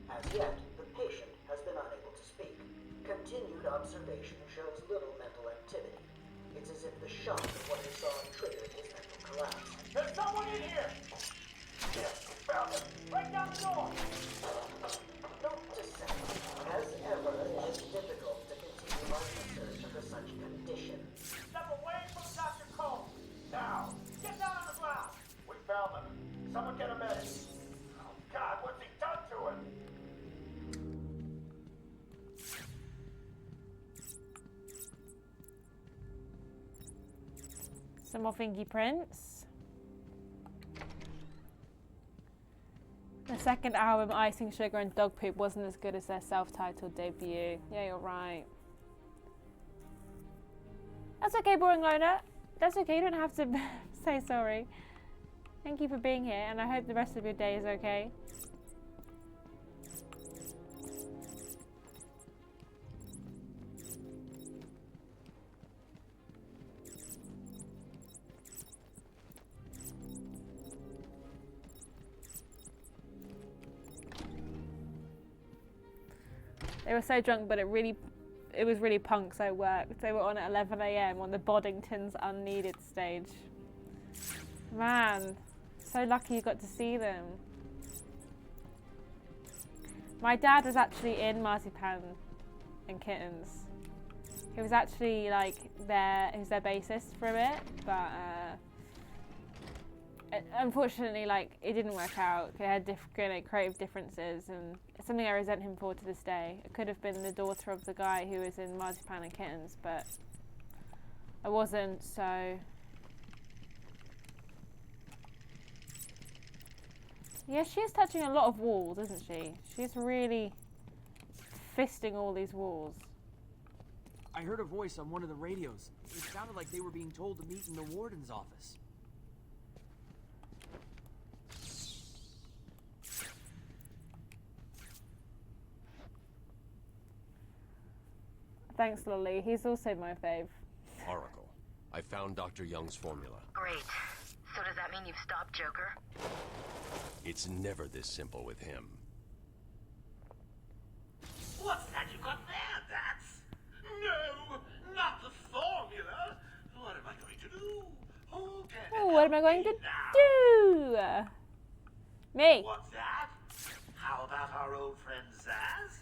Speaker 19: As yet, the patient has been unable to speak. Continued observation shows little mental activity. It's as if the shock of what he saw triggered his mental collapse.
Speaker 3: There's someone in here! Yes, we found him. Break down the door!
Speaker 19: Note to self, as ever, it is difficult to continue my research under such conditions.
Speaker 3: Step away from Dr. Cole! Now, get down on the ground! We found him. Someone get a medic. Oh, God, what's he done to him?
Speaker 2: Some more fingerprints. The second album, Icing Sugar and Dog Poop, wasn't as good as their self-titled debut. Yeah, you're right. That's okay, Boring Loner. That's okay, you don't have to say sorry. Thank you for being here, and I hope the rest of your day is okay. They were so drunk, but it was really punk, so it worked. They were on at 11 AM on the Boddington's Unneeded stage. Man, so lucky you got to see them. My dad was actually in Marzipan and Kittens. He was actually like he was their bassist for a bit, but unfortunately, like, it didn't work out. They had creative differences, and it's something I resent him for to this day. It could have been the daughter of the guy who was in Marzipan and Kittens, but I wasn't, so... Yeah, she is touching a lot of walls, isn't she? She's really fisting all these walls.
Speaker 17: I heard a voice on one of the radios. It sounded like they were being told to meet in the warden's office.
Speaker 2: Thanks, Lolly. He's also my fave.
Speaker 5: Oracle, I found Dr. Young's formula.
Speaker 7: Great. So does that mean you've stopped Joker?
Speaker 5: It's never this simple with him.
Speaker 3: What's that you got there, Bats? No, not the formula. What am I going to do? Who can
Speaker 2: what am I going to do? Me.
Speaker 3: What's that? How about our old friend Zaz?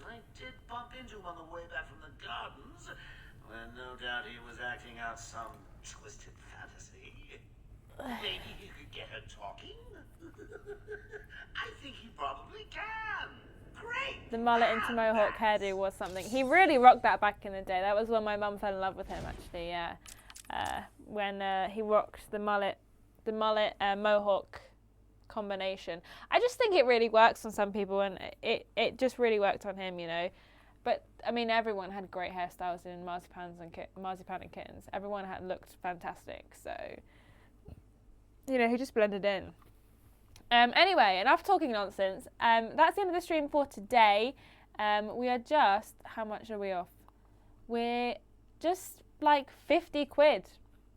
Speaker 3: I did bump into him on the way back from the gardens, when no doubt he was acting out some twisted fantasy. Maybe he could get her talking? I think he probably can. Great!
Speaker 2: The mullet into mohawk hairdo was something. He really rocked that back in the day. That was when my mum fell in love with him, actually, yeah. When he rocked the mullet mohawk combination. I just think it really works on some people, and it just really worked on him, you know. But I mean, everyone had great hairstyles in Marzipan and Kittens. Everyone had looked fantastic, so you know, he just blended in. Anyway, enough talking nonsense. That's the end of the stream for today. We are just, how much are we off? We're just like 50 quid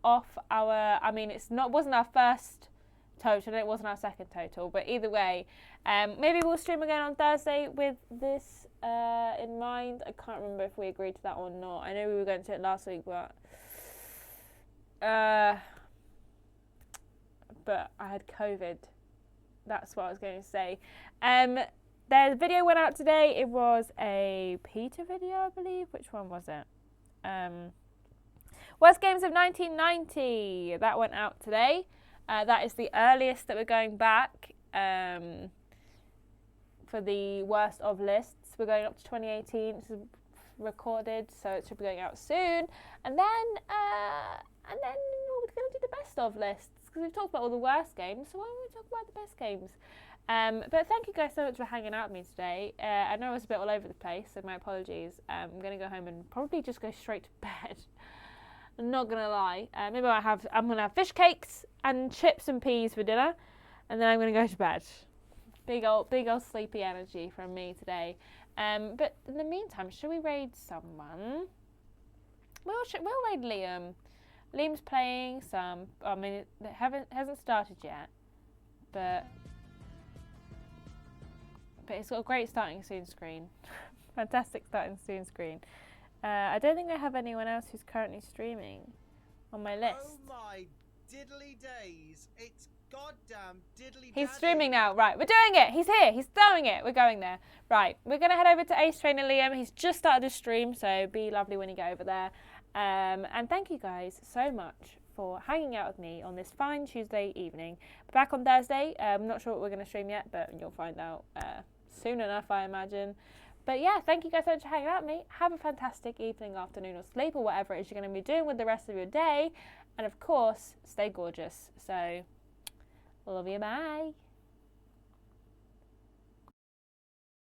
Speaker 2: off our, I mean, wasn't our first total, it wasn't our second total, but either way, maybe we'll stream again on Thursday with this in mind. I can't remember if we agreed to that or not. I know we were going to it last week, but I had COVID. That's what I was going to say. The video went out today. It was a Peter video, I believe. Which one was it? Worst Games of 1990. That went out today. That is the earliest that we're going back for the worst of lists. We're going up to 2018. This is recorded, so it should be going out soon. And then we're going to do the best of lists, because we've talked about all the worst games, so why don't we talk about the best games? But thank you guys so much for hanging out with me today. I know I was a bit all over the place, so my apologies. I'm going to go home and probably just go straight to bed. I'm not going to lie. Maybe I'm going to have fish cakes and chips and peas for dinner, and then I'm going to go to bed. Big old sleepy energy from me today. But in the meantime, should we raid someone? We'll raid Liam. Liam's playing some. I mean, it hasn't started yet, but it's got a great starting soon screen. Fantastic starting soon screen. I don't think I have anyone else who's currently streaming on my list.
Speaker 20: Oh my diddly days! It's goddamn diddly.
Speaker 2: He's streaming now. Right, we're doing it. He's here. He's throwing it. We're going there. Right, we're gonna head over to Ace Trainer Liam. He's just started his stream, so be lovely when you go over there. And thank you guys so much for hanging out with me on this fine Tuesday evening. Back on Thursday. I'm not sure what we're going to stream yet, but you'll find out soon enough, I imagine. But yeah, thank you guys so much for hanging out with me. Have a fantastic evening, afternoon, or sleep, or whatever it is you're going to be doing with the rest of your day. And of course, stay gorgeous. So, love you, bye.